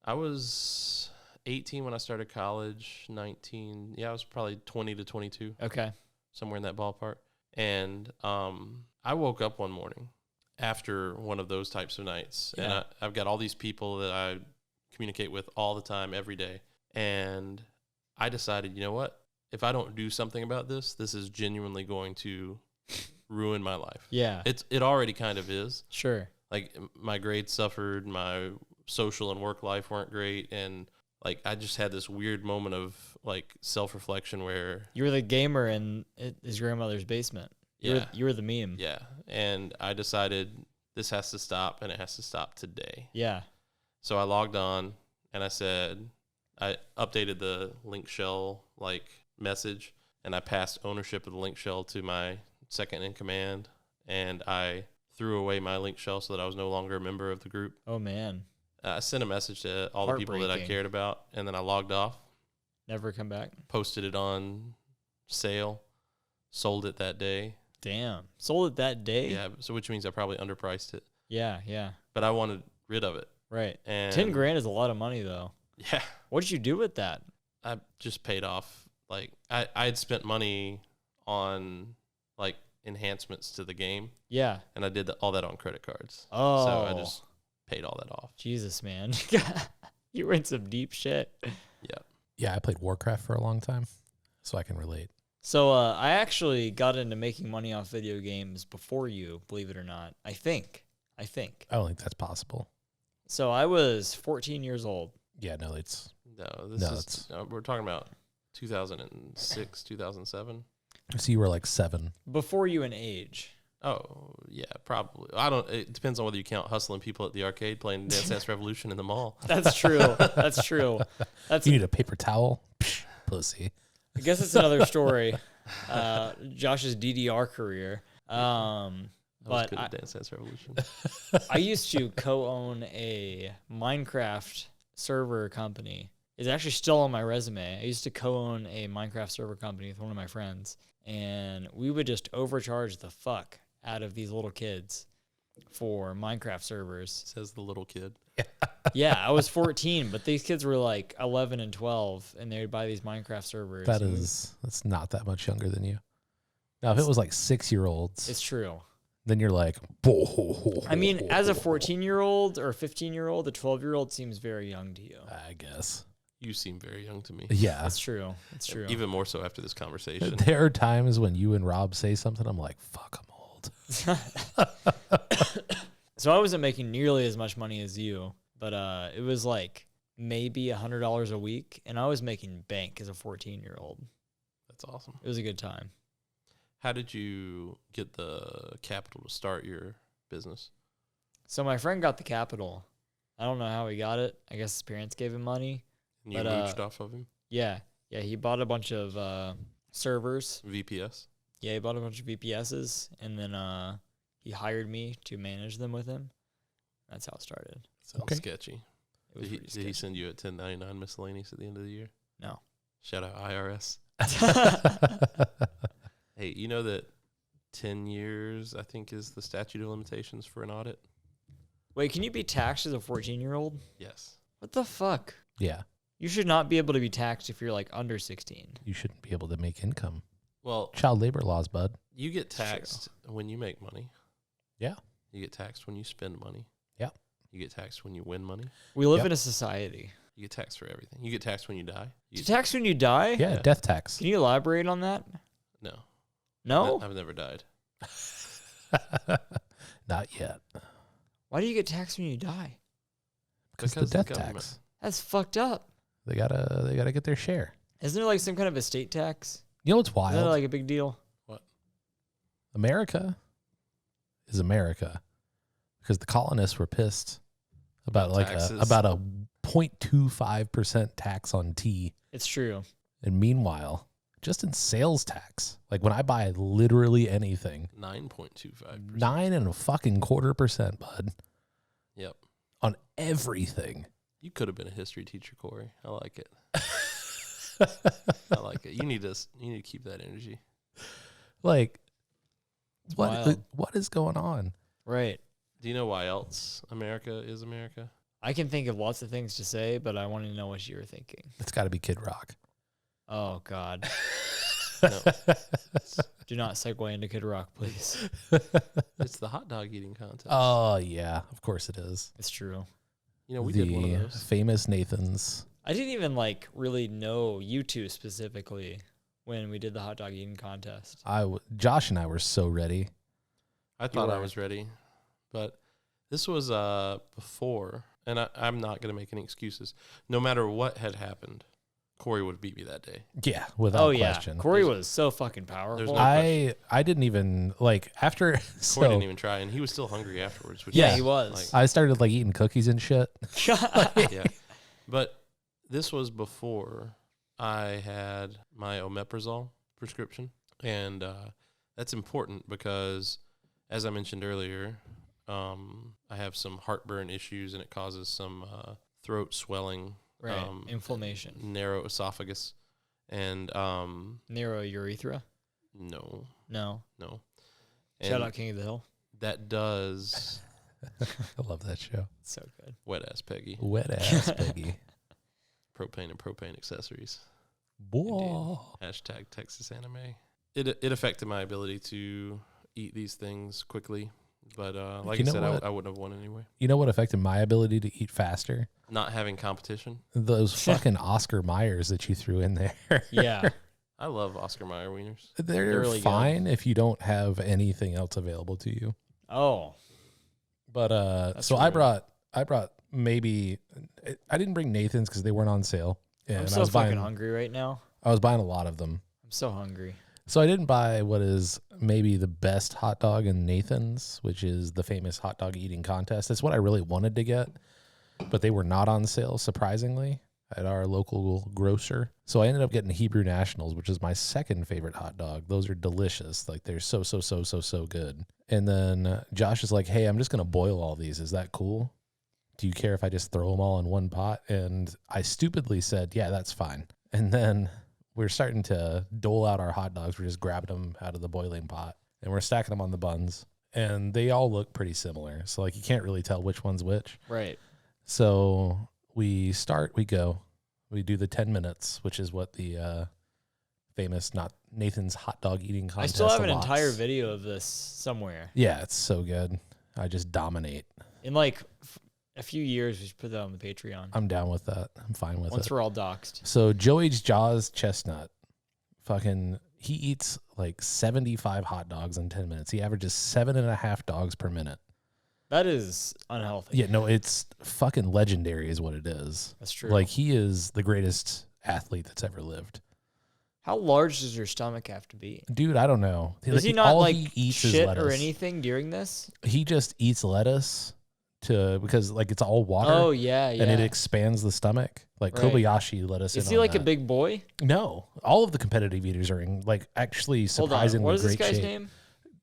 I was 18 when I started college, 19. Yeah, I was probably 20 to 22, Okay. somewhere in that ballpark. And I woke up one morning after one of those types of nights. Yeah. And I've got all these people that I communicate with all the time, every day. And I decided, you know what? If I don't do something about this, this is genuinely going to ruin my life. Yeah. It already kind of is. Sure. Like my grades suffered, my social and work life weren't great, and like I just had this weird moment of like self-reflection where You were the gamer in his grandmother's basement. You were the meme. yeah, and I decided this has to stop, and it has to stop today. Yeah. So I logged on and I said I updated the link shell like message, and I passed ownership of the link shell to my second in command, and I threw away my link shell so that I was no longer a member of the group. Oh, man. I sent a message to all the people that I Heartbreaking. cared about, and then I logged off, Never come back. posted it on sale, sold it that day. Damn. Sold it that day? Yeah, so which means I probably underpriced it, Yeah, yeah. but I wanted rid of it. Right. And 10 grand is a lot of money, though. Yeah, What did you do with that? I just paid off. Like I had spent money on like enhancements to the game, Yeah. and I did all that on credit cards. Oh. So I just paid all that off. Jesus, man. You were in some deep shit. Yeah. Yeah, I played Warcraft for a long time, so I can relate. So I actually got into making money off video games before you, believe it or not. I think. I don't think that's possible. So I was 14 years old. Yeah, no, it's No, this No, is it's- we're talking about 2006, 2007. so you were like 7. Before you in age. Oh, yeah, probably. I don't. It depends on whether you count hustling people at the arcade playing Dance Dance Revolution in the mall. That's true. That's true. That's You need a paper towel, pussy. I guess it's another story. Josh's DDR career. I was But good at Dance Dance Revolution. I used to co-own a Minecraft server company. It's actually still on my resume. I used to co-own a Minecraft server company with one of my friends, and we would just overcharge the fuck out of these little kids for Minecraft servers. Says the little kid. Yeah, I was 14, but these kids were like 11 and 12, and they would buy these Minecraft servers. That's not that much younger than you. Now, if it was like 6-year-olds, It's true. then you're like, I mean, as a 14-year-old or 15-year-old, a 12-year-old seems very young to you. I guess. You seem very young to me. Yeah. That's true. That's true. Even more so after this conversation. There are times when you and Rob say something, I'm like, fuck, I'm old. So I wasn't making nearly as much money as you, but it was like maybe $100 a week, and I was making bank as a 14-year-old. That's awesome. It was a good time. How did you get the capital to start your business? So my friend got the Capitol. I don't know how he got it. I guess his parents gave him money. And you But, mooched off of him? Yeah. Yeah, he bought a bunch of servers. VPS? Yeah, he bought a bunch of VPSs, and then he hired me to manage them with him. That's how it started. Sounds Okay. sketchy. It was Did pretty he sketchy. send you a 1099 miscellaneous at the end of the year? No. Shout out IRS. Hey, you know that 10 years, I think, is the statute of limitations for an audit? Wait, can you be taxed as a 14-year-old? Yes. What the fuck? Yeah. You should not be able to be taxed if you're like under 16. You shouldn't be able to make income. Well, Child labor laws, bud. you get true. taxed when you make money. Yeah. You get taxed when you spend money. Yeah. You get taxed when you win money. We live Yep. in a society. You get taxed for everything. You get taxed when you die. You To get, tax when you die? Yeah, Yeah. death tax. Can you elaborate on that? no. No? I've never died. Not yet. Why do you get taxed when you die? Because the Because the death government- tax. That's fucked up. They gotta get their share. Isn't there like some kind of estate tax? You know what's Is wild? that like a big deal? America is America because the colonists were pissed about About taxes. about a 0.25% tax on tea. It's true. And meanwhile, just in sales tax, like when I buy literally anything, 9.25%. 9.25%, bud, Yep. on everything. You could have been a history teacher, Corey. I like it. I like it. You need to keep that energy. Like, wild. what is going on? Right. Do you know why else America is America? I can think of lots of things to say, but I want to know what you were thinking. It's got to be Kid Rock. Oh, God. No. Do not segue into Kid Rock, please. It's the hot dog eating contest. Oh yeah, of course it is. It's true. You know, we the did one of those. famous Nathan's. I didn't even like really know you two specifically when we did the hot dog eating contest. Josh and I were so ready. I thought I were. was ready, but this was before, and I'm not going to make any excuses. No matter what had happened, Corey would have beat me that day. Yeah, without Oh yeah, question. Corey was so fucking powerful. no- I didn't even like after. Corey So didn't even try, and he was still hungry afterwards. Which yeah, is, he was. I started like eating cookies and shit. yeah, but this was before I had my omeprazole prescription, and that's important because, as I mentioned earlier, I have some heartburn issues, and it causes some throat swelling, Right. Inflammation. narrow esophagus, and Narrow urethra. no. No. And Shout out King of the Hill. that does I love that show. So good. wet ass Peggy. Wet ass Peggy. Propane and propane accessories. Boy. Hashtag Texas anime. It affected my ability to eat these things quickly, but like You I know said, what? I wouldn't have won anyway. You know what affected my ability to eat faster? Not having competition. Those fucking Oscar Mayers that you threw in there. Yeah. I love Oscar Mayer wieners. They're really good. fine if you don't have anything else available to you. Oh. But That's so I rude. brought maybe I didn't bring Nathan's because they weren't on sale. And I'm I so was fucking buying hungry right now. I was buying a lot of them. I'm so hungry. So I didn't buy what is maybe the best hot dog in Nathan's, which is the famous hot dog eating contest. It's what I really wanted to get, but they were not on sale, surprisingly, at our local grocer. So I ended up getting Hebrew Nationals, which is my second favorite hot dog. Those are delicious. Like they're so good. And then Josh is like, hey, I'm just going to boil all these. Is that cool? Do you care if I just throw them all in one pot? And I stupidly said, yeah, that's fine. And then we're starting to dole out our hot dogs. We're just grabbing them out of the boiling pot and we're stacking them on the buns. And they all look pretty similar. So like you can't really tell which one's which. Right. So we do the 10 minutes, which is what the famous not Nathan's hot dog eating contest. I still have an allots. entire video of this somewhere. Yeah, it's so good. I just dominate. In like a few years, we should put that on the Patreon. I'm down with that. I'm fine with Once it. we're all doxxed. So Joey's Jaws Chestnut, he eats like 75 hot dogs in 10 minutes. He averages 7.5 dogs per minute. That is unhealthy. Yeah, no, it's fucking legendary is what it is. That's true. Like he is the greatest athlete that's ever lived. How large does your stomach have to be? Dude, I don't know. Does he not All like he eats is shit lettuce. or anything during this? He just eats lettuce because like it's all water. Oh yeah, yeah. And it expands the stomach. Like Right. Kobayashi let us in Is he on like a that. big boy? No, all of the competitive eaters are in like actually Hold on. surprisingly What is this great guy's shape. name?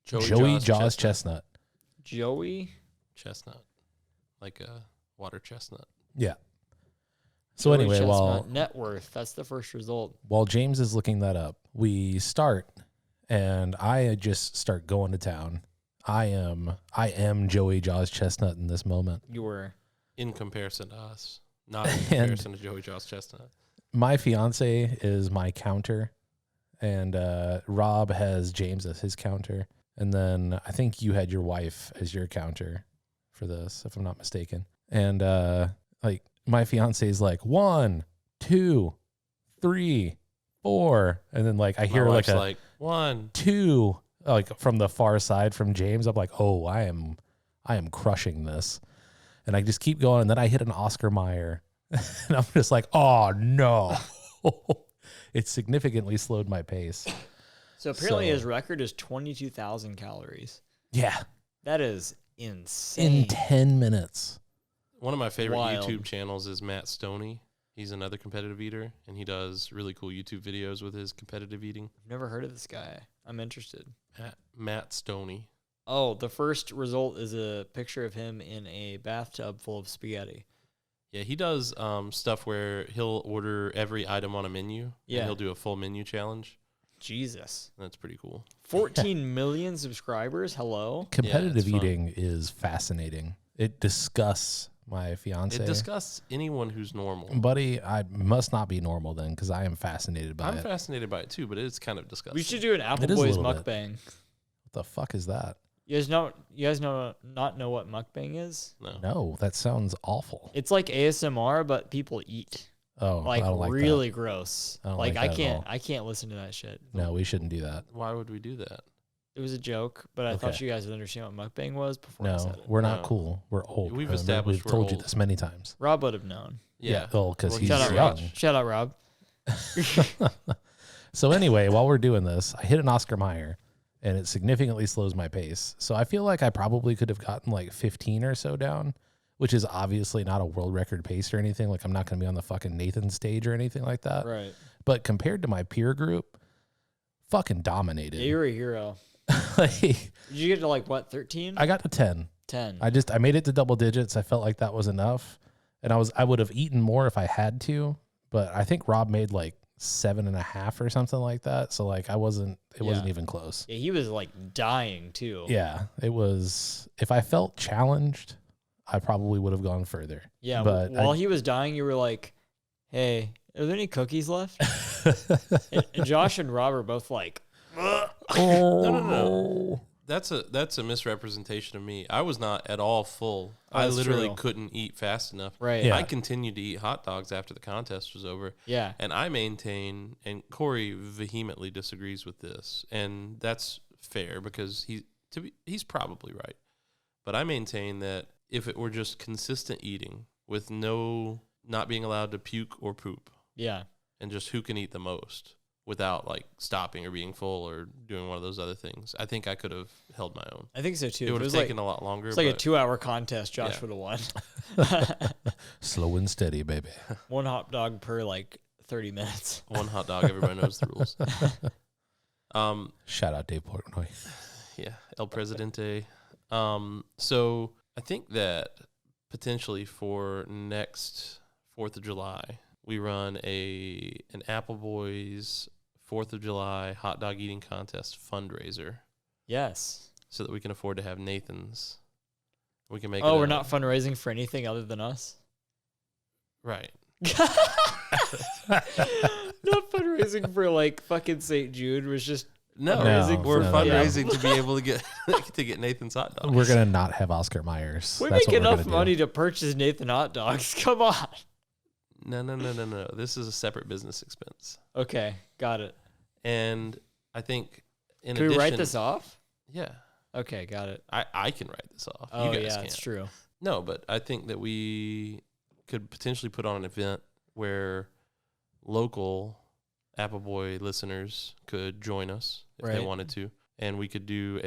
Joey Jaws Chestnut. Joey. Chestnut, like a water chestnut. Yeah. So Joey anyway, Chestnut net worth. That's the first result. while James is looking that up, we start, and I just start going to town. I am Joey Jaws Chestnut in this moment. You were. In comparison to us, not in comparison to Joey Jaws Chestnut. My fiance is my counter, and Rob has James as his counter, and then I think you had your wife as your counter for this, if I'm not mistaken. And like my fiance is like 1, 2, 3, 4, and then like I hear like a like 1, 2, like from the far side from James. I'm like, oh, I am crushing this, and I just keep going. And then I hit an Oscar Mayer, and I'm just like, oh no, it significantly slowed my pace. So apparently So- his record is 22,000 calories. Yeah, That is insane. in 10 minutes. One of my favorite Wild. YouTube channels is Matt Stoney. He's another competitive eater, and he does really cool YouTube videos with his competitive eating. I've never heard of this guy. I'm interested. Matt Stoney. Oh, the first result is a picture of him in a bathtub full of spaghetti. Yeah, he does stuff where he'll order every item on a menu. Yeah. And he'll do a full menu challenge. Jesus. That's pretty cool. 14 million subscribers. Hello. Competitive fun. eating is fascinating. It disgusts my fiance. It disgusts anyone who's normal. Buddy, I must not be normal then, because I am fascinated by I'm it. fascinated by it too, but it's kind of disgusting. We should do an is a Appleboys little bit. mukbang. What the fuck is that? You guys not know what mukbang is? No. No, that sounds awful. It's like ASMR, but people eat. Oh, Like I don't like really gross. I don't Like like that at all. I can't listen to that shit. that. No, we shouldn't do that. Why would we do that? It was a joke, but I thought Okay. you guys would understand what mukbang was before I No, said it. we're not No. cool. We're old. We've Remember? established We've we're told you old. this many times. Rob would have known. Yeah. Well, because Well, he's Shout out young. Rob. Shout out Rob. So anyway, while we're doing this, I hit an Oscar Mayer, and it significantly slows my pace. So I feel like I probably could have gotten like 15 or so down, which is obviously not a world record pace or anything. Like I'm not going to be on the fucking Nathan stage or anything like that. Right. But compared to my peer group, fucking dominated. Yeah, you're a hero. Like, Did you get to like what, 13? I got to 10. 10. I made it to double digits. I felt like that was enough. And I would have eaten more if I had to, but I think Rob made like 7.5 or something like that. So like it wasn't even close. Yeah, he was like dying too. Yeah, it was, if I felt challenged, I probably would have gone further. Yeah, But while he was dying, you were like, hey, are there any cookies left? and Josh and Rob are both like, No. That's a misrepresentation of me. I was not at all full. I that's literally true. couldn't eat fast enough. right. Yeah. I continued to eat hot dogs after the contest was over. Yeah. And I maintain, and Cory vehemently disagrees with this, and that's fair because he's probably right. But I maintain that if it were just consistent eating with not being allowed to puke or poop, Yeah. and just who can eat the most without like stopping or being full or doing one of those other things, I think I could have held my own. I think so too. It would It have was taken a lot longer. It's like a but 2-hour contest. Josh Yeah. would have won. Slow and steady, baby. One hot dog per like 30 minutes. one hot dog, everybody knows the rules. Shout out Dave Portnoy. Yeah, El Presidente. So I think that potentially for next 4th of July, we run an Appleboys 4th of July hot dog eating contest fundraiser Yes. so that we can afford to have Nathan's. We can make. Oh, we're not fundraising for anything other than us? right. Not fundraising for like fucking St. Jude. Was just No, fundraising we're for- fundraising to be able to get Nathan's hot dogs. We're going to not have Oscar Myers. we That's make what we're enough gonna do. money to purchase Nathan hot dogs. Come on. No. This is a separate business expense, Okay, got it. and I think in Can addition, we write this off? Yeah, Okay, got it. I can write this off. Oh you guys yeah, can't. it's true. No, but I think that we could potentially put on an event where local Appleboy listeners could join us if they Right. wanted to, and we could do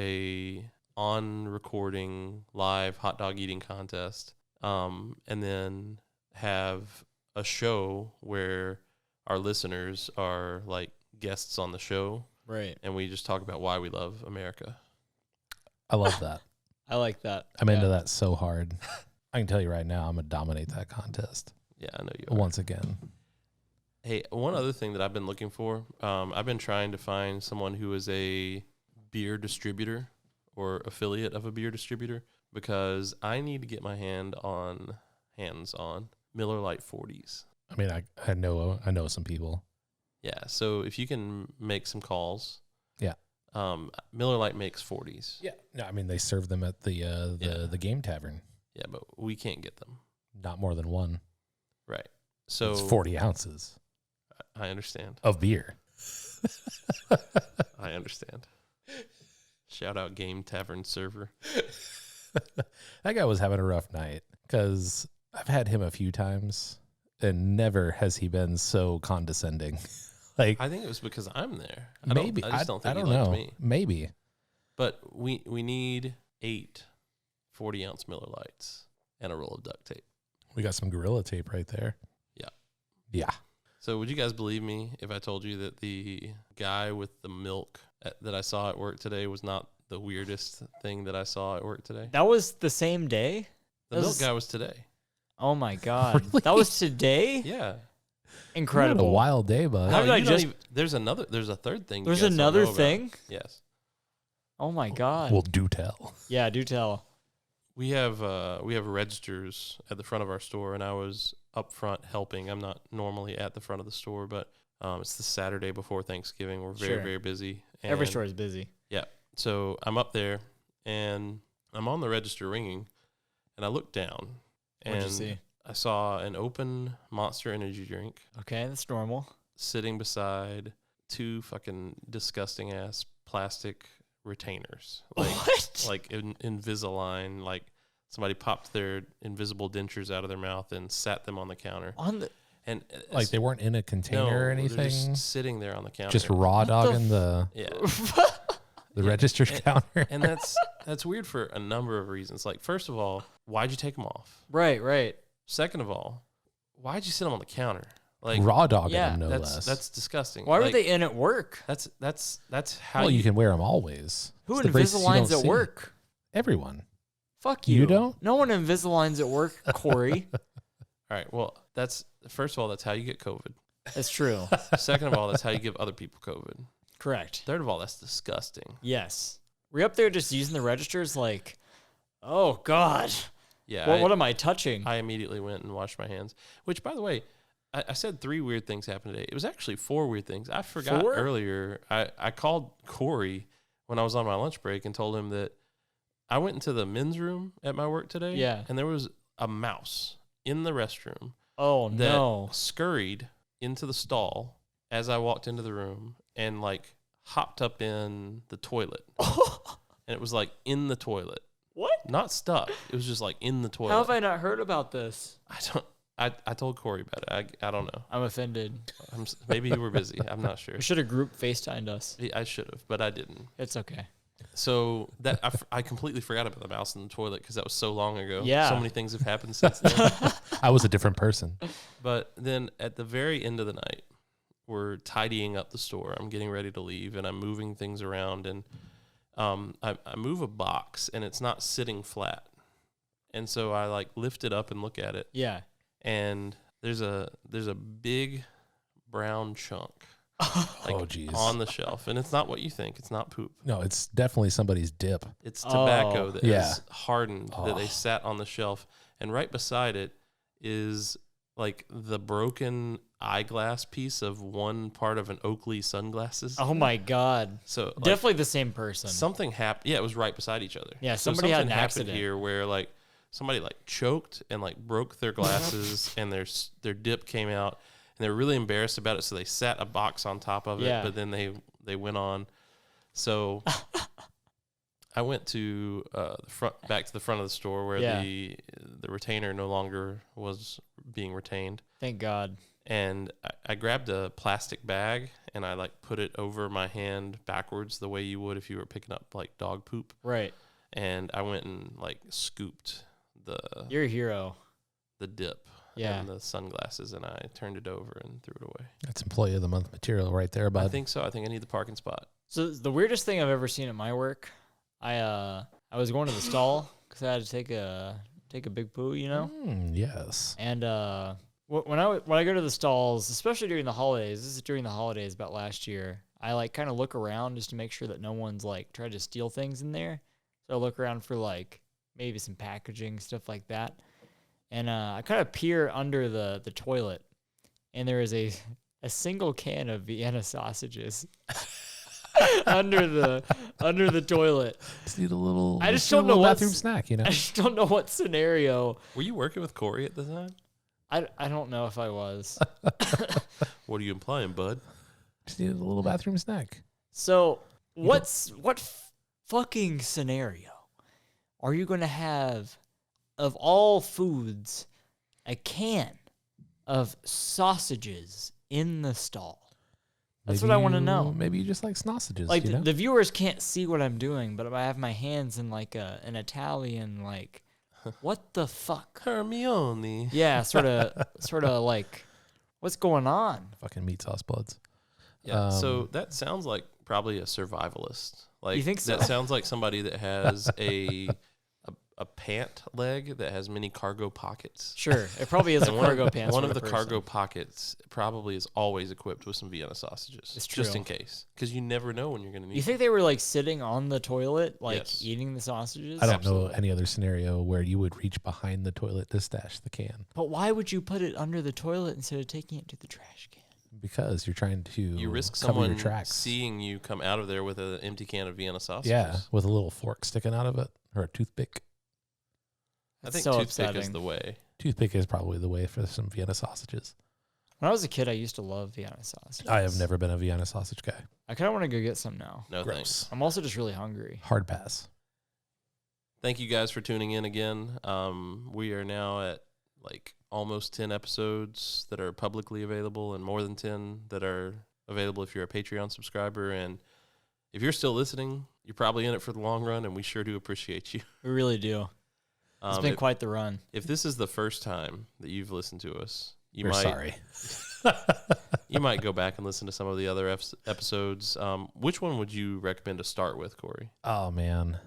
on recording live hot dog eating contest, and then have a show where our listeners are like guests on the show, Right. and we just talk about why we love America. I love that. I like that. I'm into that so hard. I can tell you right now, I'm going to dominate that contest Yeah, I know you are. once again. Hey, one other thing that I've been looking for, I've been trying to find someone who is a beer distributor or affiliate of a beer distributor, because I need to get my hands on Miller Lite 40s. I mean, I know some people. Yeah, so if you can make some calls. Yeah. Miller Lite makes 40s. Yeah. No, I mean, they serve them at the game tavern. Yeah, but we can't get them. Not more than one. Right. So It's 40 ounces I understand. of beer. I understand. Shout out Game Tavern server. That guy was having a rough night because I've had him a few times and never has he been so condescending. Like, I think it was because I'm there. maybe. I just don't think I he don't liked know. me. Maybe. But we need 8 40-ounce Miller Lights and a roll of duct tape. We got some Gorilla Tape right there. Yeah. Yeah. So would you guys believe me if I told you that the guy with the milk that I saw at work today was not the weirdest thing that I saw at work today? That was the same day? The milk guy was today. Oh my God. Really? That was today? Yeah. Incredible. Incredible. A wild day, bud. How did I just- There's a third thing. you There's guys don't another know about. thing? Yes. Oh my God. Well, do tell. Yeah, do tell. We have registers at the front of our store, and I was up front helping. I'm not normally at the front of the store, but it's the Saturday before Thanksgiving. We're very, Sure. very busy. Every And store is busy. Yeah. So I'm up there, and I'm on the register ringing, and I look down, What'd you and see? I saw an open Monster Energy drink Okay, that's normal. sitting beside 2 fucking disgusting ass plastic retainers. What? Like Invisalign, like somebody popped their invisible dentures out of their mouth and sat them on the counter. On the And Like they weren't in a container or they're anything. just sitting there on the counter. Just raw the dogging the Yeah. register counter. And that's weird for a number of reasons. Like, first of all, why'd you take them off? right. Second of all, why'd you sit them on the counter? Like, Raw dogging yeah, them, no less. that's disgusting. Why were Like, they in at work? That's how well, you can wear them always. Who It's the braces you Invisaligns don't at see. work? Everyone. Fuck you. You don't? No one Invisaligns at work, Cory. All right. Well, that's first of all, that's how you get COVID. That's true. Second of all, that's how you give other people COVID. Correct. Third of all, that's disgusting. Yes. Were you up there just using the registers like, oh God. Yeah. What am I touching? I immediately went and washed my hands. Which, by the way, I said 3 weird things happened today. It was actually 4 weird things. I forgot 4? earlier. I called Cory when I was on my lunch break and told him that I went into the men's room at my work today. Yeah. And there was a mouse in the restroom Oh that no. scurried into the stall as I walked into the room and like hopped up in the toilet. And it was like in the toilet. What? Not stuck. It was just like in the toilet. How have I not heard about this? I told Cory about it. I don't know. I'm offended. Maybe you were busy. I'm not sure. We should have group FaceTimed us. I should have, but I didn't. It's okay. So that I completely forgot about the mouse in the toilet because that was so long ago. Yeah. So many things have happened since then. I was a different person. But then at the very end of the night, we're tidying up the store. I'm getting ready to leave, and I'm moving things around, and I move a box, and it's not sitting flat. And so I like lift it up and look at it, Yeah. and there's a big brown chunk like geez. on the shelf, and it's not what you think. It's not poop. No, it's definitely somebody's dip. It's tobacco Oh. that Yeah. is hardened that they Oh. sat on the shelf, and right beside it is like the broken eyeglass piece of one part of an Oakley sunglasses. Oh my God. So like, Definitely the same person. something happened. Yeah, it was right beside each other. Yeah, So somebody had something an happened accident. here where like somebody like choked and like broke their glasses and their dip came out, and they were really embarrassed about it, so they sat a box on top of it. Yeah. But then they went on. So I went to back to the front of the store where Yeah. the retainer no longer was being retained. Thank God. And I grabbed a plastic bag and I like put it over my hand backwards the way you would if you were picking up like dog poop. Right. and I went and like scooped You're a hero. the dip Yeah. and the sunglasses, and I turned it over and threw it away. That's Employee of the Month material right there, bud. I think so. I think I need the parking spot. So the weirdest thing I've ever seen at my work, I was going to the stall because I had to take a big poo, you know. Yes. And when I go to the stalls, especially during the holidays, this is during the holidays about last year, I like kind of look around just to make sure that no one's like tried to steal things in there. So I look around for like maybe some packaging, stuff like that. And I kind of peer under the toilet, and there is a single can of Vienna sausages under the toilet. Just need a little. I just don't know bathroom what's- snack. You know. I just don't know what scenario. Were you working with Cory at the time? I don't know if I was. What are you implying, bud? Just needed a little bathroom snack. So what fucking scenario are you going to have of all foods a can of sausages in the stall? That's what I want to know. Maybe you just like sausages. Like you know? the viewers can't see what I'm doing, but I have my hands in like an Italian like what the fuck? Hermione. Yeah, sort of like what's going on? Fucking meat sauce bloods. Yeah. So that sounds like probably a survivalist. Like You think so? That sounds like somebody that has a pant leg that has many cargo pockets. Sure, it probably is a And cargo pants. One sort of the person. cargo pockets probably is always equipped with some Vienna sausages. It's Just true. in case. Because you never know when you're going to need You think they were like sitting on the toilet, like Yes. eating the sausages? I don't know Absolutely. any other scenario where you would reach behind the toilet to stash the can But why would you put it under the toilet instead of taking it to the trash can? because you're trying to You risk cover someone your tracks. seeing you come out of there with an empty can of Vienna sausages. Yeah, with a little fork sticking out of it or a toothpick. I That's think so toothpick is upsetting. the way. Toothpick is probably the way for some Vienna sausages. When I was a kid, I used to love Vienna sausages. I have never been a Vienna sausage guy. I kind of want to go get some now. No thanks. Gross. I'm also just really hungry. Hard pass. Thank you guys for tuning in again. We are now at like almost 10 episodes that are publicly available and more than 10 that are available if you're a Patreon subscriber. And if you're still listening, you're probably in it for the long run, and we sure do appreciate you. We really do. It's been if, quite the run. if this is the first time that you've listened to us, We're sorry. you might go back and listen to some of the other episodes. Which one would you recommend to start with, Cory? Oh, man.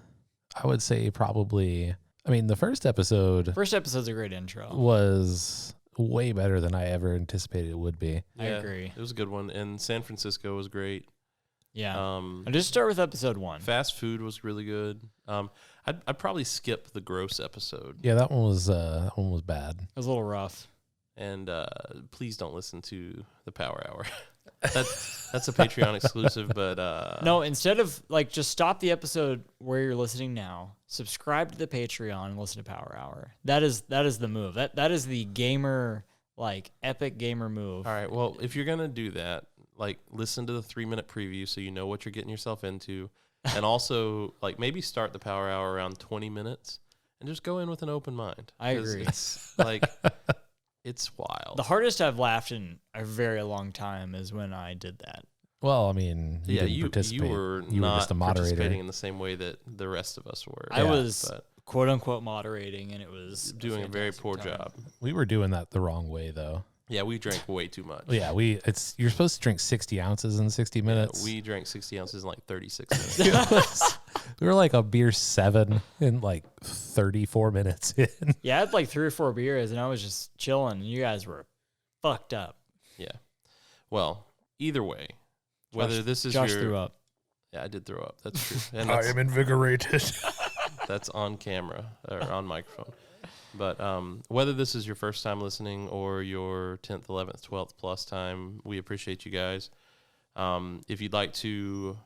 I would say probably, I mean, the first episode First episode's a great intro. was way better than I ever anticipated it would be. I agree. It was a good one. And San Francisco was great. Yeah. And just start with episode 1. Fast food was really good. I'd probably skip the gross episode. Yeah, that one was bad. It was a little rough. And please don't listen to the Power Hour. That's a Patreon exclusive, but No, instead of like just stop the episode where you're listening now, subscribe to the Patreon and listen to Power Hour. That is the move. That is the gamer like epic gamer move. all right. Well, if you're gonna do that, like listen to the 3-minute preview so you know what you're getting yourself into, and also like maybe start the Power Hour around 20 minutes and just go in with an open mind. I 'Cause agree. It's like it's wild. The hardest I've laughed in a very long time is when I did that. Well, I mean, you didn't you participate. were You not were just a moderator. participating in the same way that the rest of us were. I Yeah, was but quote unquote moderating, and it was doing a very fantastic poor time. job. We were doing that the wrong way, though. Yeah, we drank way too much. Yeah, you're supposed to drink 60 ounces in 60 minutes. We drank 60 ounces in like 36 minutes. We were like a beer 7 in like 34 minutes in. Yeah, I had like 3 or 4 beers, and I was just chilling, and you guys were fucked up. Yeah. Well, either way, whether this is Josh your threw up. Yeah, I did throw up. That's true. And that's, invigorated. that's on camera or on microphone. But whether this is your first time listening or your 10th, 11th, 12th plus time, we appreciate you guys. If you'd like to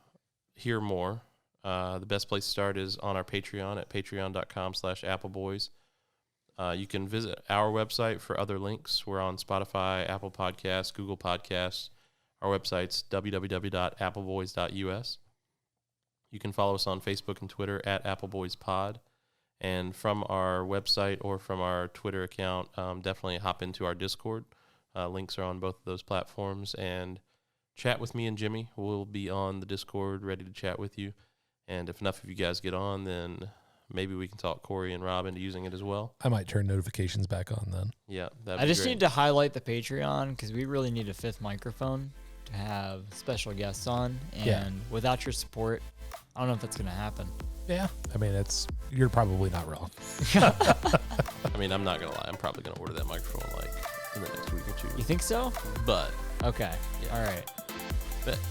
hear more, the best place to start is on our Patreon at patreon.com/Appleboys. You can visit our website for other links. We're on Spotify, Apple Podcasts, Google Podcasts. Our website's www.appleboys.us. You can follow us on Facebook and Twitter at AppleboysPod. And from our website or from our Twitter account, definitely hop into our Discord. Links are on both of those platforms. And chat with me and Jimmy. We'll be on the Discord ready to chat with you. And if enough of you guys get on, then maybe we can talk Cory and Rob into using it as well. I might turn notifications back on then. Yeah, that'd I be just great. need to highlight the Patreon because we really need a 5th microphone to have special guests on. And Yeah. without your support, I don't know if that's going to happen. Yeah. I mean, you're probably not wrong. I mean, I'm not gonna lie. I'm probably gonna order that microphone like in the next week or two. You think so? But Okay. Yeah. All right.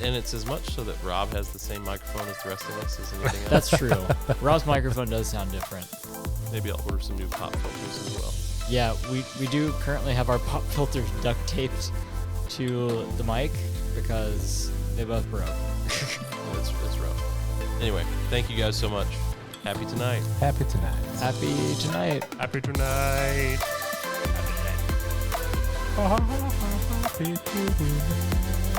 and it's as much so that Rob has the same microphone as the rest of us as anything else. That's true. Rob's microphone does sound different. Maybe I'll order some new pop filters as well. Yeah, we do currently have our pop filters duct taped to the mic because they both broke. It's rough. Anyway, thank you guys so much. Happy tonight. Happy tonight. Happy tonight. Happy tonight. Happy tonight.